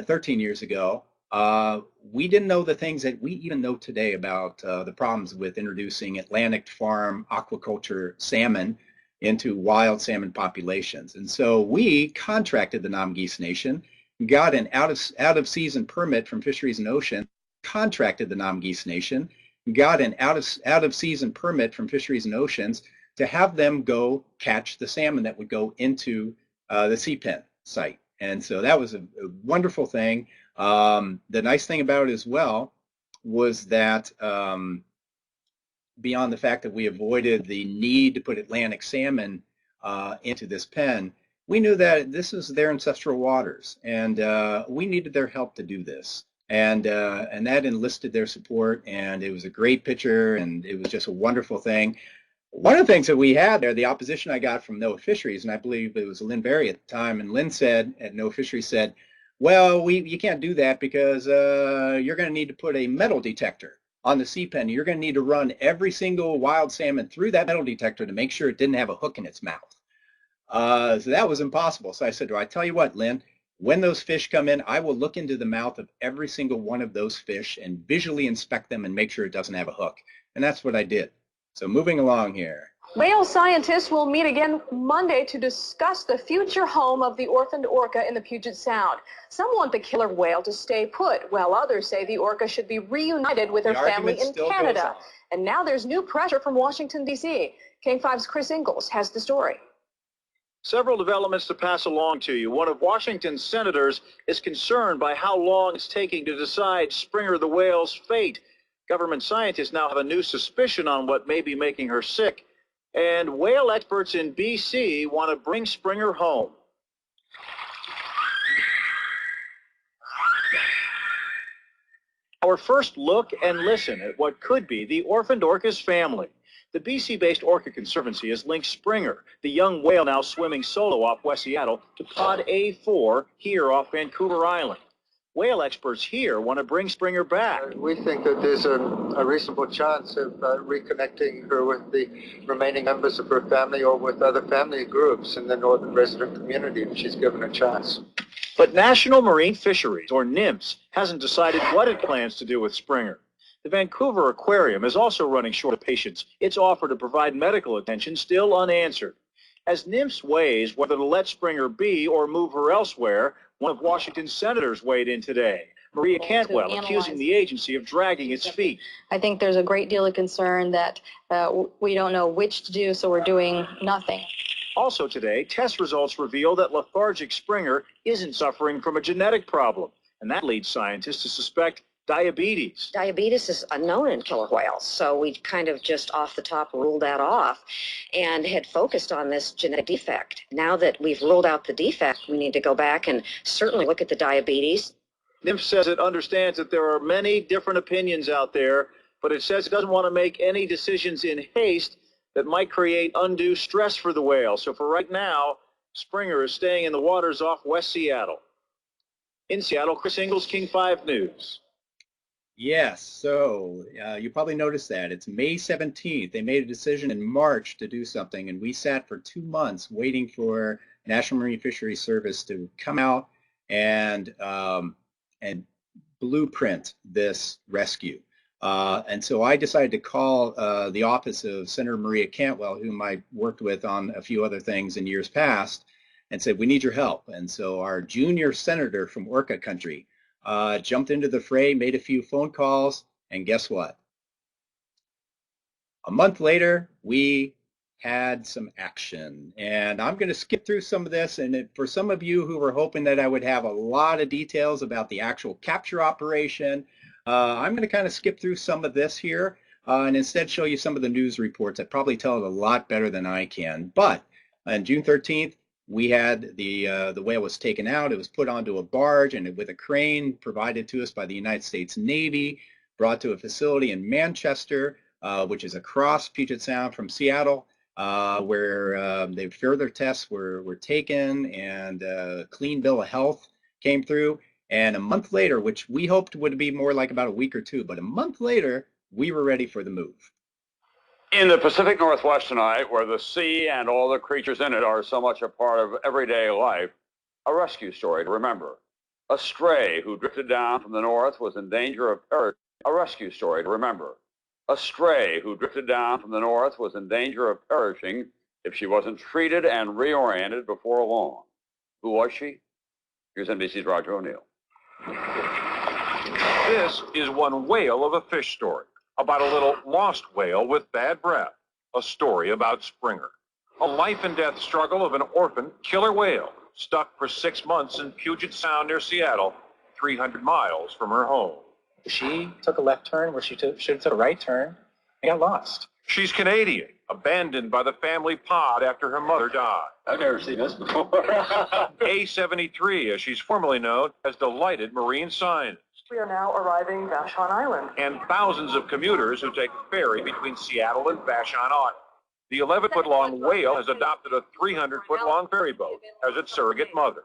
13 years ago, we didn't know the things that we even know today about the problems with introducing Atlantic farm aquaculture salmon into wild salmon populations. And so we contracted the Nomgeese Nation, got an out-of-season permit from Fisheries and Ocean, contracted the Nomgeese Nation, got an out-of-season permit from Fisheries and Oceans to have them go catch the salmon that would go into the sea pen site. And so that was a wonderful thing. The nice thing about it as well was that beyond the fact that we avoided the need to put Atlantic salmon into this pen, we knew that this is their ancestral waters, and we needed their help to do this. And that enlisted their support, and it was a great picture, and it was just a wonderful thing. One of the things that we had there, the opposition I got from NOAA Fisheries, and I believe it was Lynn Berry at the time, and Lynn said, at NOAA Fisheries said, well, you can't do that because you're going to need to put a metal detector on the sea pen. You're going to need to run every single wild salmon through that metal detector to make sure it didn't have a hook in its mouth. So that was impossible. So I said, well, I tell you what, Lynn, when those fish come in, I will look into the mouth of every single one of those fish and visually inspect them and make sure it doesn't have a hook. And that's what I did. So moving along here. Whale scientists will meet again Monday to discuss the future home of the orphaned orca in the Puget Sound. Some want the killer whale to stay put, while others say the orca should be reunited with her family in Canada. And now there's new pressure from Washington, D.C. K5's Chris Ingalls has the story. Several developments to pass along to you. One of Washington's senators is concerned by how long it's taking to decide Springer the whale's fate. Government scientists now have a new suspicion on what may be making her sick. And whale experts in BC want to bring Springer home. Our first look and listen at what could be the orphaned orca's family. The BC-based Orca Conservancy has linked Springer, the young whale now swimming solo off West Seattle, to pod A4 here off Vancouver Island. Whale experts here want to bring Springer back. We think that there's a reasonable chance of reconnecting her with the remaining members of her family or with other family groups in the northern resident community if she's given a chance. But National Marine Fisheries, or NMFS, hasn't decided what it plans to do with Springer. The Vancouver Aquarium is also running short of patience. Its offer to provide medical attention still unanswered. As NMFS weighs whether to let Springer be or move her elsewhere, one of Washington's senators weighed in today. Maria Cantwell accusing the agency of dragging its feet. I think there's a great deal of concern that we don't know which to do, so we're doing nothing. Also today, test results reveal that lethargic Springer isn't suffering from a genetic problem, and that leads scientists to suspect diabetes. Diabetes is unknown in killer whales, so we kind of just off the top ruled that off and had focused on this genetic defect. Now that we've ruled out the defect, we need to go back and certainly look at the diabetes. NMFS says it understands that there are many different opinions out there, but it says it doesn't want to make any decisions in haste that might create undue stress for the whale. So for right now, Springer is staying in the waters off West Seattle. In Seattle, Chris Ingalls, King 5 News. Yes, so you probably noticed that. It's May 17th. They made a decision in March to do something, and we sat for 2 months waiting for National Marine Fisheries Service to come out and blueprint this rescue. And so I decided to call the office of Senator Maria Cantwell, whom I worked with on a few other things in years past, and said, we need your help. And so our junior senator from Orca country jumped into the fray, made a few phone calls, and guess what? A month later, we had some action. And I'm going to skip through some of this, and for some of you who were hoping that I would have a lot of details about the actual capture operation, I'm going to kind of skip through some of this here and instead show you some of the news reports that probably tell it a lot better than I can. But on June 13th, we had the whale was taken out. It was put onto a barge and with a crane provided to us by the United States Navy, brought to a facility in Manchester, which is across Puget Sound from Seattle, where the further tests were taken and a clean bill of health came through. And a month later, which we hoped would be more like about a week or two, but a month later, we were ready for the move. In the Pacific Northwest tonight, where the sea and all the creatures in it are so much a part of everyday life, a rescue story to remember. A stray who drifted down from the north was in danger of perishing. A rescue story to remember. A stray who drifted down from the north was in danger of perishing if she wasn't treated and reoriented before long. Who was she? Here's NBC's Roger O'Neill. This is one whale of a fish story, about a little lost whale with bad breath, a story about Springer. A life and death struggle of an orphan killer whale stuck for 6 months in Puget Sound near Seattle, 300 miles from her home. She took a left turn where she should have took a right turn and got lost. She's Canadian, abandoned by the family pod after her mother died. I've never seen this before. A73, as she's formerly known, has delighted marine scientists. We are now arriving Vashon Island. And thousands of commuters who take a ferry between Seattle and Vashon Island. The 11-foot-long whale has adopted a 300-foot-long ferry boat as its surrogate mother.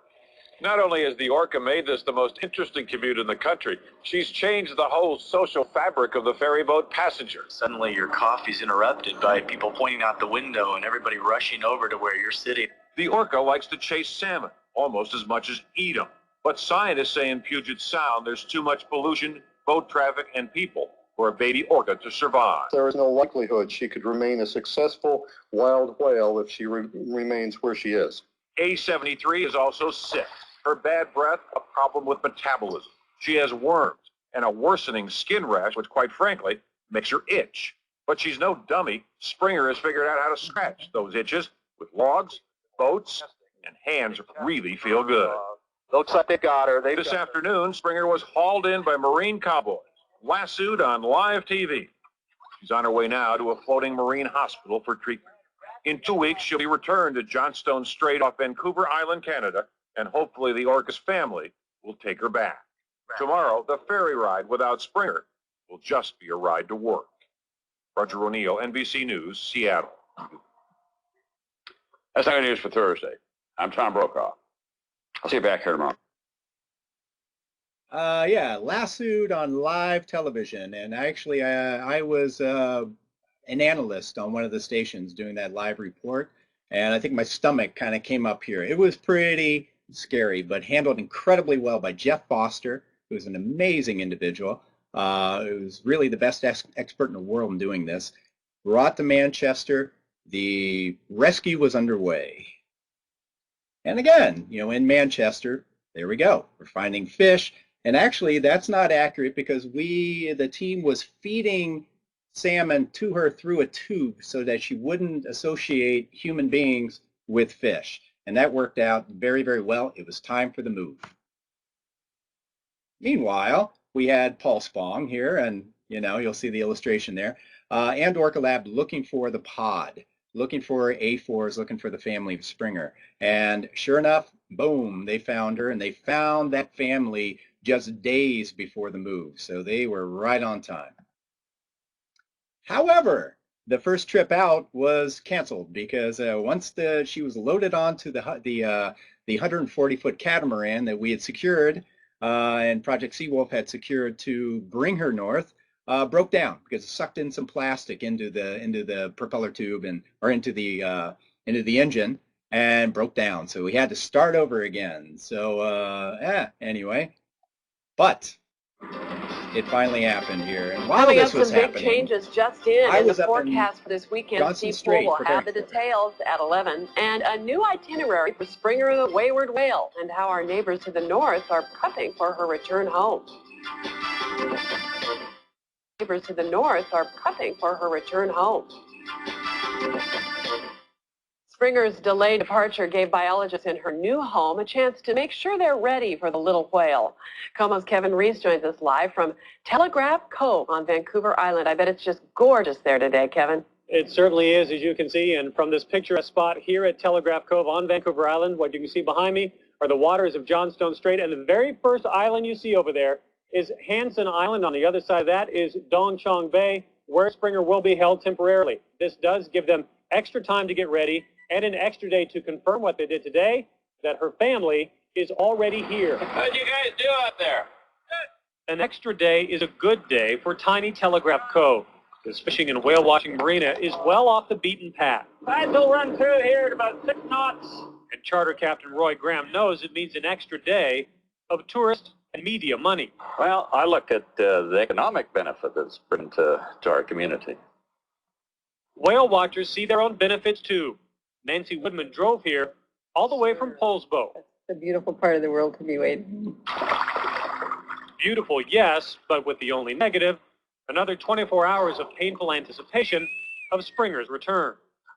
Not only has the Orca made this the most interesting commute in the country, she's changed the whole social fabric of the ferry boat passenger. Suddenly your coffee's interrupted by people pointing out the window and everybody rushing over to where you're sitting. The Orca likes to chase salmon, almost as much as eat them. But scientists say in Puget Sound there's too much pollution, boat traffic, and people for a baby orca to survive. There is no likelihood she could remain a successful wild whale if she remains where she is. A73 is also sick. Her bad breath, a problem with metabolism. She has worms and a worsening skin rash, which quite frankly makes her itch. But she's no dummy. Springer has figured out how to scratch those itches with logs, boats, and hands really feel good. Looks like they got her. This afternoon, Springer was hauled in by Marine cowboys, lassoed on live TV. She's on her way now to a floating marine hospital for treatment. In 2 weeks, she'll be returned to Johnstone Strait off Vancouver Island, Canada, and hopefully the orca's family will take her back. Tomorrow, the ferry ride without Springer will just be a ride to work. Roger O'Neill, NBC News, Seattle. That's not news for Thursday. I'm Tom Brokaw. I'll see you back here tomorrow. Yeah, lassoed on live television, and actually I was an analyst on one of the stations doing that live report, and I think my stomach kind of came up here. It was pretty scary, but handled incredibly well by Jeff Foster, who's an amazing individual. Who's really the best expert in the world in doing this. Brought to Manchester, the rescue was underway. And again, you know, in Manchester, there we go. We're finding fish. And actually, that's not accurate because the team was feeding salmon to her through a tube so that she wouldn't associate human beings with fish. And that worked out very, very well. It was time for the move. Meanwhile, we had Paul Spong here, and you know, you'll see the illustration there, and OrcaLab looking for the pod, looking for A4s, looking for the family of Springer. And sure enough, boom, they found her, and they found that family just days before the move. So they were right on time. However, the first trip out was canceled because once she was loaded onto the 140-foot catamaran that we had secured, and Project Seawolf had secured to bring her north, broke down because it sucked in some plastic into the propeller tube or into the engine and broke down. So we had to start over again. So anyway, but it finally happened here. And while Coming this up, was some big happening, changes just in. I And was the up in forecast for this weekend, Johnson Steve Strait will preparing have the for it. details at 11. And a new itinerary for Springer the wayward whale, and how our neighbors to the north are prepping for her return home. Neighbors to the north are prepping for her return home. Springer's delayed departure gave biologists in her new home a chance to make sure they're ready for the little whale. KOMO's Kevin Reese joins us live from Telegraph Cove on Vancouver Island. I bet it's just gorgeous there today, Kevin. It certainly is, as you can see, and from this picturesque spot here at Telegraph Cove on Vancouver Island, what you can see behind me are the waters of Johnstone Strait, and the very first island you see over there is Hansen Island. On the other side of that is Dong Chong Bay, where Springer will be held temporarily. This does give them extra time to get ready and an extra day to confirm what they did today, that her family is already here. How'd you guys do out there? An extra day is a good day for tiny Telegraph Cove. This fishing and whale watching marina is well off the beaten path. Tides will run through here at about 6 knots. And Charter Captain Roy Graham knows it means an extra day of tourist and media money. Well, I look at the economic benefit that's been to our community. Whale watchers see their own benefits too. Nancy Woodman drove here all the way from Polsbo. It's a beautiful part of the world to be waiting. Beautiful, yes, but with the only negative, another 24 hours of painful anticipation of Springer's return.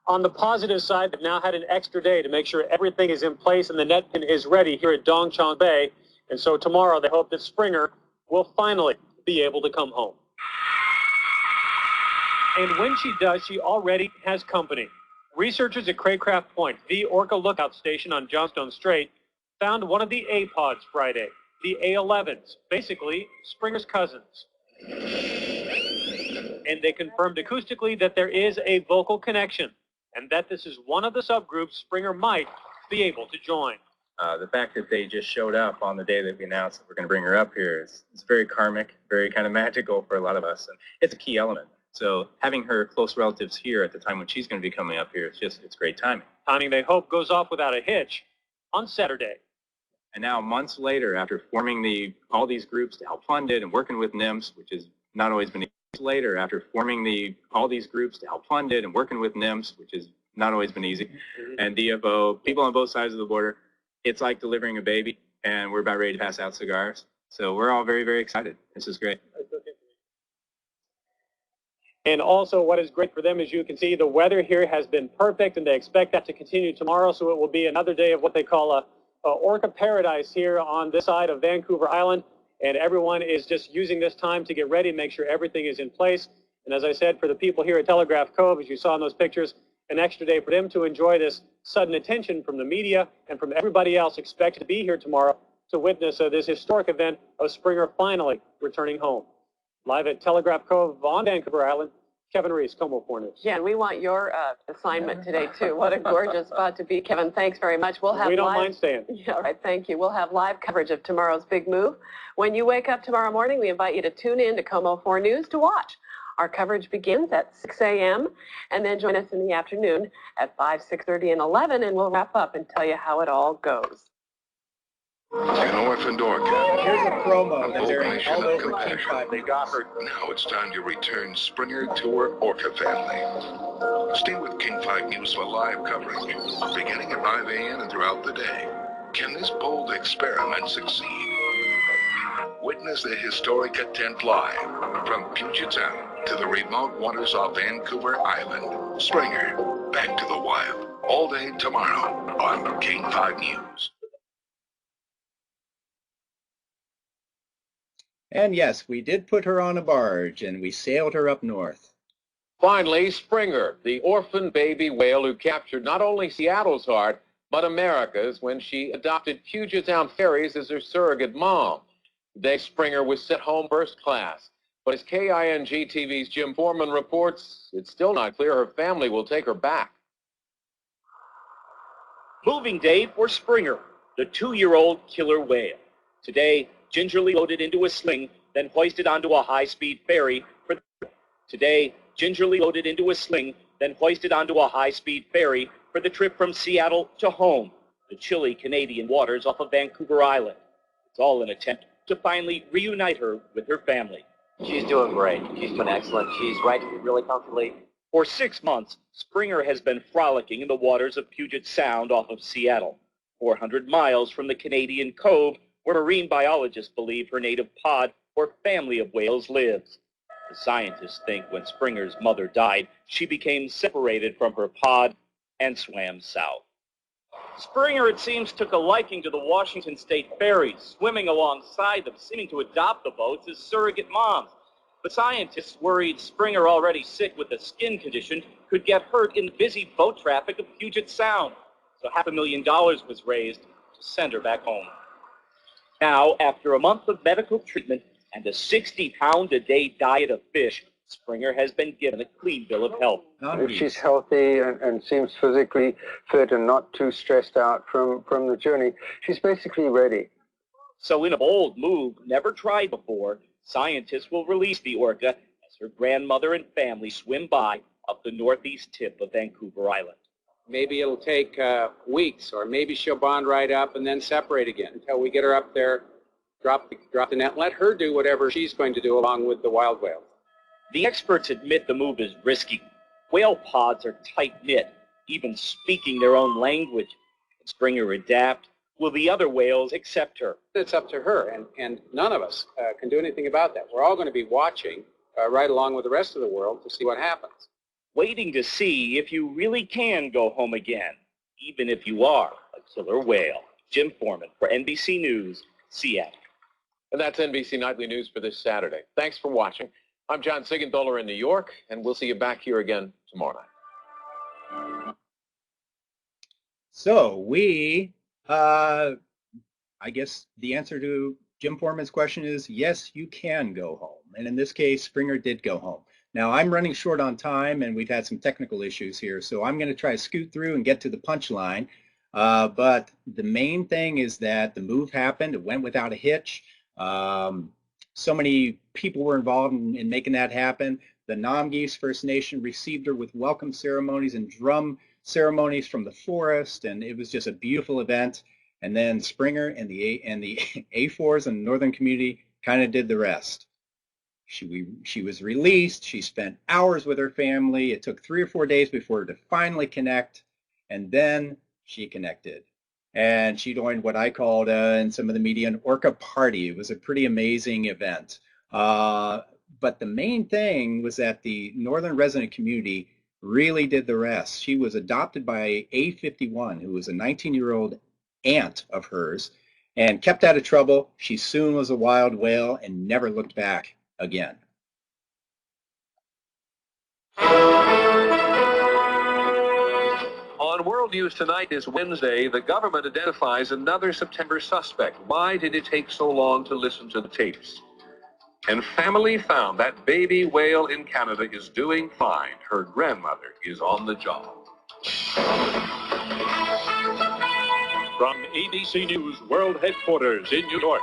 On the positive side, they've now had an extra day to make sure everything is in place and the net pin is ready here at Dong Chong Bay. And so tomorrow they hope that Springer will finally be able to come home. And when she does, she already has company. Researchers at Craycraft Point, the Orca lookout station on Johnstone Strait, found one of the A-pods Friday, the A11s, basically Springer's cousins. And they confirmed acoustically that there is a vocal connection, and that this is one of the subgroups Springer might be able to join. The fact that they just showed up on the day that we announced that we're going to bring her up here is very karmic, very kind of magical for a lot of us, and it's a key element. So having her close relatives here at the time when she's going to be coming up here, it's great timing. Timing they hope goes off without a hitch on Saturday. And now months later, after forming all these groups to help fund it and working with NIMS, which has not always been easy, and DFO, people on both sides of the border, it's like delivering a baby, and we're about ready to pass out cigars. So we're all very, very excited. This is great. And also what is great for them, as you can see, the weather here has been perfect, and they expect that to continue tomorrow. So it will be another day of what they call a orca paradise here on this side of Vancouver Island. And everyone is just using this time to get ready, make sure everything is in place. And as I said, for the people here at Telegraph Cove, as you saw in those pictures, An extra day for them to enjoy this sudden attention from the media and from everybody else expected to be here tomorrow to witness this historic event of Springer finally returning home. Live at Telegraph Cove on Vancouver Island, Kevin Reese, KOMO 4 News. Yeah, and we want your assignment today, too. What a gorgeous spot to be, Kevin. Thanks very much. We'll have We don't mind staying. Yeah, all right, thank you. We'll have live coverage of tomorrow's big move. When you wake up tomorrow morning, we invite you to tune in to KOMO 4 News to watch. Our coverage begins at 6 a.m. and then join us in the afternoon at 5, 6:30, and 11, and we'll wrap up and tell you how it all goes. An orphaned orca. Here's a promo that's airing all over King 5. They got her. Now it's time to return Springer to her orca family. Stay with King 5 News for live coverage, beginning at 5 a.m. and throughout the day. Can this bold experiment succeed? Witness the historic attempt live from Puget Sound to the remote waters off Vancouver Island. Springer, back to the wild. All day tomorrow on King 5 News. And yes, we did put her on a barge, and we sailed her up north. Finally, Springer, the orphan baby whale who captured not only Seattle's heart, but America's when she adopted Puget Sound ferries as her surrogate mom. Today, Springer was sent home first class. But as KING TV's Jim Foreman reports, it's still not clear her family will take her back. Moving day for Springer, the 2-year-old killer whale. Today, gingerly loaded into a sling, then hoisted onto a high-speed ferry for the trip from Seattle to home, the chilly Canadian waters off of Vancouver Island. It's all an attempt to finally reunite her with her family. She's doing great. She's been excellent. She's riding really comfortably. For 6 months, Springer has been frolicking in the waters of Puget Sound off of Seattle, 400 miles from the Canadian Cove, where marine biologists believe her native pod or family of whales lives. The scientists think when Springer's mother died, she became separated from her pod and swam south. Springer, it seems, took a liking to the Washington State ferries, swimming alongside them, seeming to adopt the boats as surrogate moms. But scientists worried Springer, already sick with a skin condition, could get hurt in the busy boat traffic of Puget Sound. So $500,000 was raised to send her back home. Now, after a month of medical treatment and a 60-pound-a-day diet of fish, Springer has been given a clean bill of health. If she's healthy and seems physically fit and not too stressed out from the journey, she's basically ready. So in a bold move never tried before, scientists will release the orca as her grandmother and family swim by up the northeast tip of Vancouver Island. Maybe it'll take weeks, or maybe she'll bond right up and then separate again until we get her up there, drop the net, let her do whatever she's going to do along with the wild whale. The experts admit the move is risky. Whale pods are tight-knit, even speaking their own language. Can Springer adapt? Will the other whales accept her? It's up to her, and none of us can do anything about that. We're all going to be watching right along with the rest of the world to see what happens. Waiting to see if you really can go home again, even if you are a killer whale. Jim Foreman for NBC News, Seattle. And that's NBC Nightly News for this Saturday. Thanks for watching. I'm John Sigenthaler in New York, and we'll see you back here again tomorrow night. So we, I guess the answer to Jim Foreman's question is yes, you can go home. And in this case, Springer did go home. Now, I'm running short on time, and we've had some technical issues here, so I'm going to try to scoot through and get to the punchline. But the main thing is that the move happened. It went without a hitch. So many people were involved in making that happen. The Nominees First Nation received her with welcome ceremonies and drum ceremonies from the forest, and it was just a beautiful event. And then Springer and the A4s and the Northern community kind of did the rest. She was released. She spent hours with her family. It took 3 or 4 days before her to finally connect, and then she connected. And she joined what I called in some of the media an orca party. It was a pretty amazing event. But the main thing was that the Northern resident community really did the rest. She was adopted by A51, who was a 19-year-old aunt of hers, and kept out of trouble. She soon was a wild whale and never looked back again. On World News Tonight this Wednesday, the government identifies another September suspect. Why did it take so long to listen to the tapes? And family found that baby whale in Canada is doing fine. Her grandmother is on the job. From ABC News World Headquarters in New York,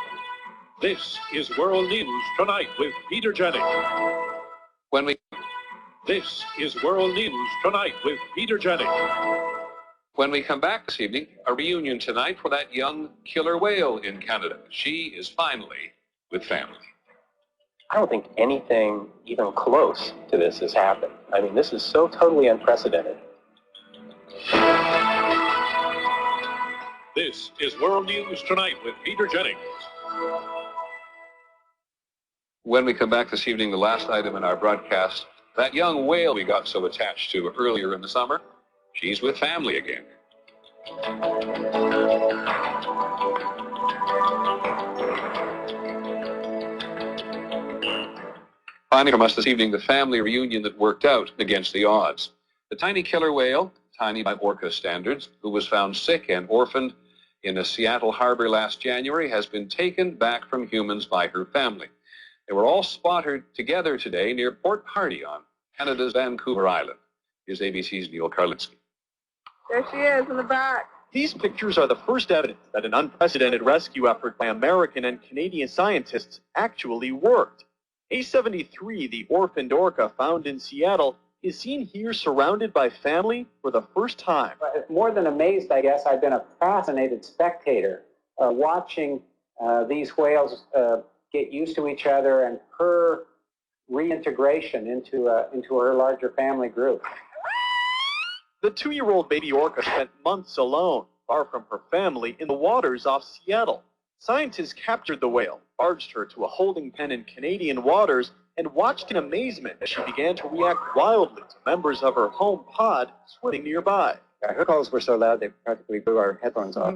this is World News Tonight with Peter Jennings. This is World News Tonight with Peter Jennings. When we come back this evening, a reunion tonight for that young killer whale in Canada. She is finally with family. I don't think anything even close to this has happened. I mean, this is so totally unprecedented. This is World News Tonight with Peter Jennings. When we come back this evening, the last item in our broadcast, that young whale we got so attached to earlier in the summer, she's with family again. Finally from us this evening, the family reunion that worked out against the odds. The tiny killer whale, tiny by Orca standards, who was found sick and orphaned in a Seattle harbor last January, has been taken back from humans by her family. They were all spotted together today near Port Hardy on Canada's Vancouver Island. Here's ABC's Neil Karlinski. There she is in the back. These pictures are the first evidence that an unprecedented rescue effort by American and Canadian scientists actually worked. A73, the orphaned orca found in Seattle, is seen here surrounded by family for the first time. More than amazed, I guess, I've been a fascinated spectator watching these whales get used to each other and her reintegration into her larger family group. The 2-year-old baby orca spent months alone, far from her family, in the waters off Seattle. Scientists captured the whale, barged her to a holding pen in Canadian waters, and watched in amazement as she began to react wildly to members of her home pod swimming nearby. Her calls were so loud they practically blew our headphones off.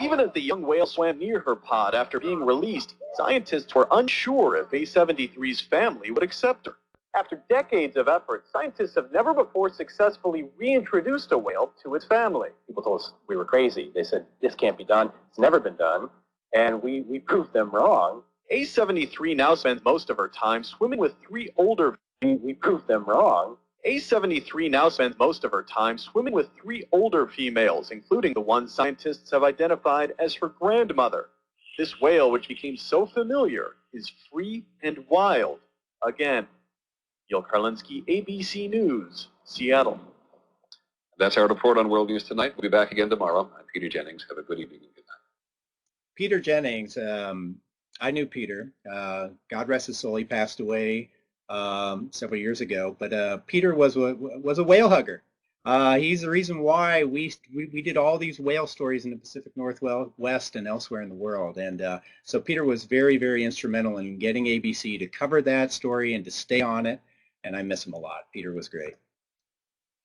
Even as the young whale swam near her pod after being released, scientists were unsure if A73's family would accept her. After decades of effort, scientists have never before successfully reintroduced a whale to its family. People told us we were crazy. They said, this can't be done. It's never been done. And we proved them wrong. A73 now spends most of her time swimming with 3 older... We proved them wrong. A73 now spends most of her time swimming with 3 older females, including the one scientists have identified as her grandmother. This whale, which became so familiar, is free and wild again. Neil Karlinski, ABC News, Seattle. That's our report on World News Tonight. We'll be back again tomorrow. I'm Peter Jennings. Have a good evening and good night. Peter Jennings, I knew Peter. God rest his soul, he passed away several years ago. But Peter was a whale hugger. He's the reason why we did all these whale stories in the Pacific Northwest and elsewhere in the world. And so Peter was very, very instrumental in getting ABC to cover that story and to stay on it. And I miss him a lot. Peter was great.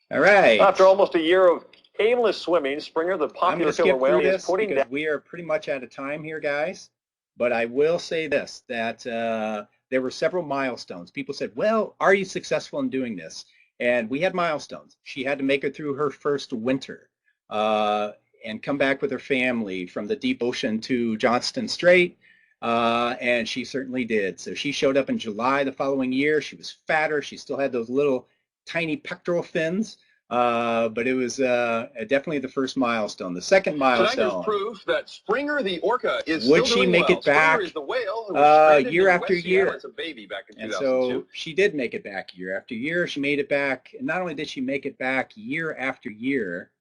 All right. After almost a year of aimless swimming, Springer, the popular killer whale, is putting down. We are pretty much out of time here, guys. But I will say this, that there were several milestones. People said, well, are you successful in doing this? And we had milestones. She had to make it through her first winter and come back with her family from the deep ocean to Johnston Strait. And she certainly did. So she showed up in July the following year. She was fatter. She still had those little tiny pectoral fins. But it was definitely the first milestone. The second milestone. Tonight there's proof that Springer the orca is would still she doing make well. it back Springer is the whale who was stranded year in after West year? Seattle as a baby back in And 2002. so she did make it back year after year. She made it back. And not only did she make it back year after year,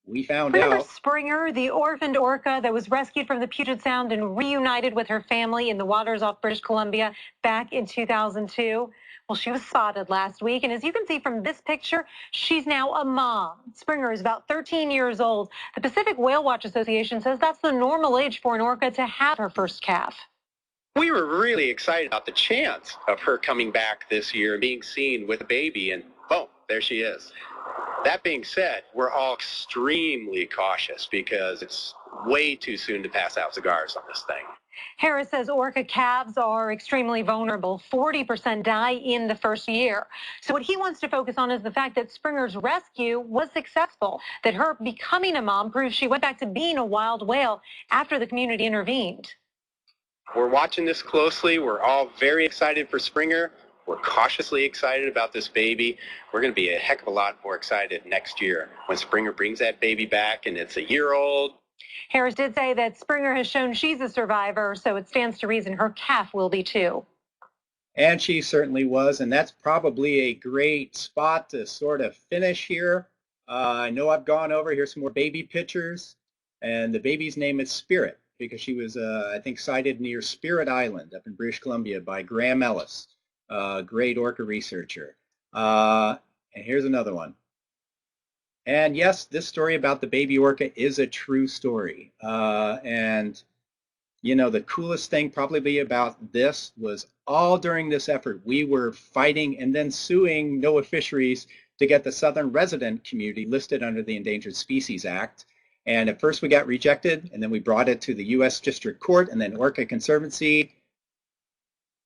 we found Remember out. Springer, the orphaned orca that was rescued from the Puget Sound and reunited with her family in the waters off British Columbia back in 2002? Well, she was spotted last week, and as you can see from this picture, she's now a mom. Springer is about 13 years old. The Pacific Whale Watch Association says that's the normal age for an orca to have her first calf. We were really excited about the chance of her coming back this year and being seen with a baby, and boom, there she is. That being said, we're all extremely cautious because it's way too soon to pass out cigars on this thing. Harris says orca calves are extremely vulnerable. 40% die in the first year. So what he wants to focus on is the fact that Springer's rescue was successful, that her becoming a mom proves she went back to being a wild whale after the community intervened. We're watching this closely. We're all very excited for Springer. We're cautiously excited about this baby. We're going to be a heck of a lot more excited next year when Springer brings that baby back and it's a year old. Harris did say that Springer has shown she's a survivor, so it stands to reason her calf will be too. And she certainly was, and that's probably a great spot to sort of finish here. I know I've gone over, here's some more baby pictures, and the baby's name is Spirit, because she was, I think, sighted near Spirit Island up in British Columbia by Graham Ellis, a great orca researcher. And here's another one. And yes, this story about the baby orca is a true story. And you know, the coolest thing probably about this was all during this effort, we were fighting and then suing NOAA Fisheries to get the southern resident community listed under the Endangered Species Act. And at first we got rejected, and then we brought it to the U.S. District Court, and then Orca Conservancy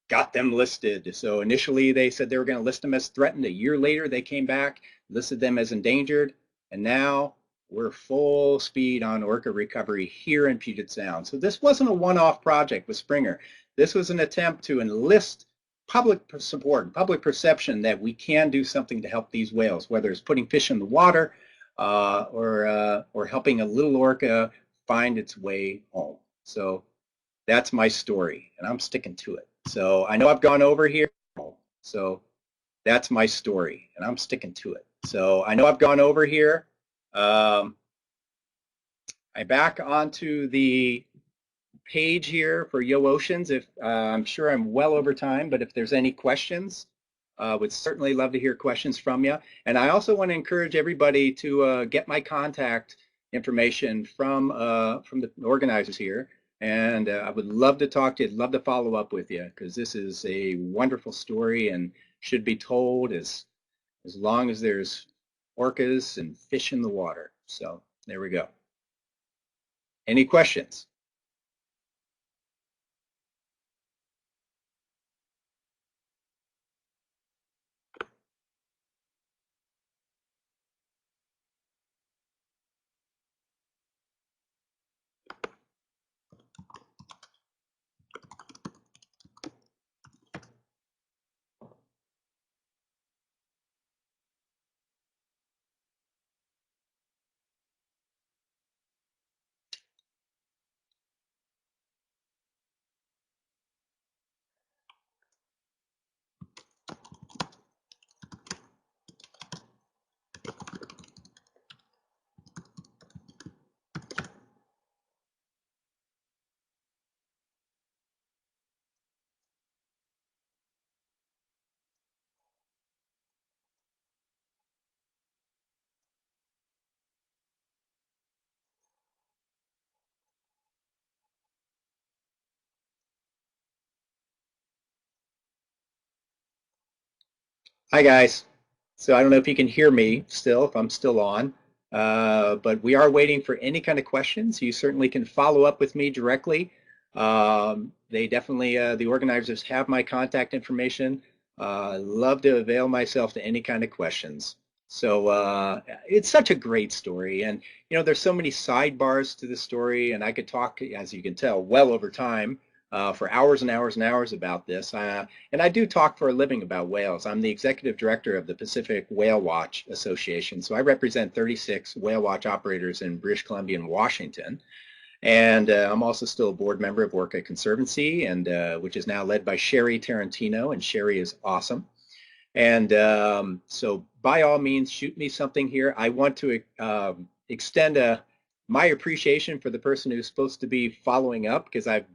got them listed. So initially they said they were going to list them as threatened. A year later they came back, listed them as endangered, and now we're full speed on orca recovery here in Puget Sound. So this wasn't a one-off project with Springer. This was an attempt to enlist public support and public perception that we can do something to help these whales, whether it's putting fish in the water or helping a little orca find its way home. So that's my story, and I'm sticking to it. So I know I've gone over here. So that's my story, and I'm sticking to it. So I know I've gone over here. I'm back onto the page here for Yo Oceans. If I'm sure I'm well over time, but if there's any questions, would certainly love to hear questions from you. And I also want to encourage everybody to get my contact information from the organizers here. And I would love to talk to you, love to follow up with you, because this is a wonderful story and should be told as long as there's orcas and fish in the water. So there we go. Any questions? Hi guys. So I don't know if you can hear me still, if I'm still on, but we are waiting for any kind of questions. You certainly can follow up with me directly. They definitely, the organizers have my contact information. I love to avail myself to any kind of questions. So it's such a great story, and you know, there's so many sidebars to the story, and I could talk, as you can tell, well over time. For hours and hours and hours about this. And I do talk for a living about whales. I'm the executive director of the Pacific Whale Watch Association. So I represent 36 whale watch operators in British Columbia and Washington. And I'm also still a board member of Orca Conservancy, and which is now led by Sherry Tarantino, and Sherry is awesome. And so by all means, shoot me something here. I want to extend my appreciation for the person who's supposed to be following up, because I've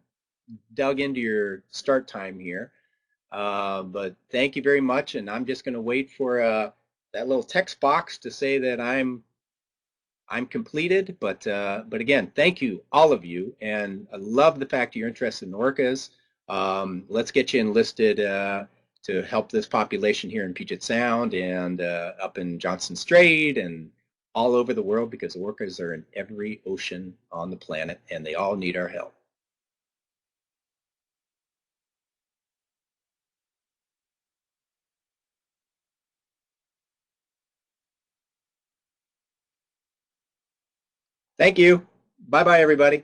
dug into your start time here, but thank you very much, and I'm just going to wait for that little text box to say that I'm completed. But again, thank you, all of you, and I love the fact you're interested in orcas. Let's get you enlisted to help this population here in Puget Sound and up in Johnson Strait and all over the world, because orcas are in every ocean on the planet and they all need our help. Thank you. Bye-bye, everybody.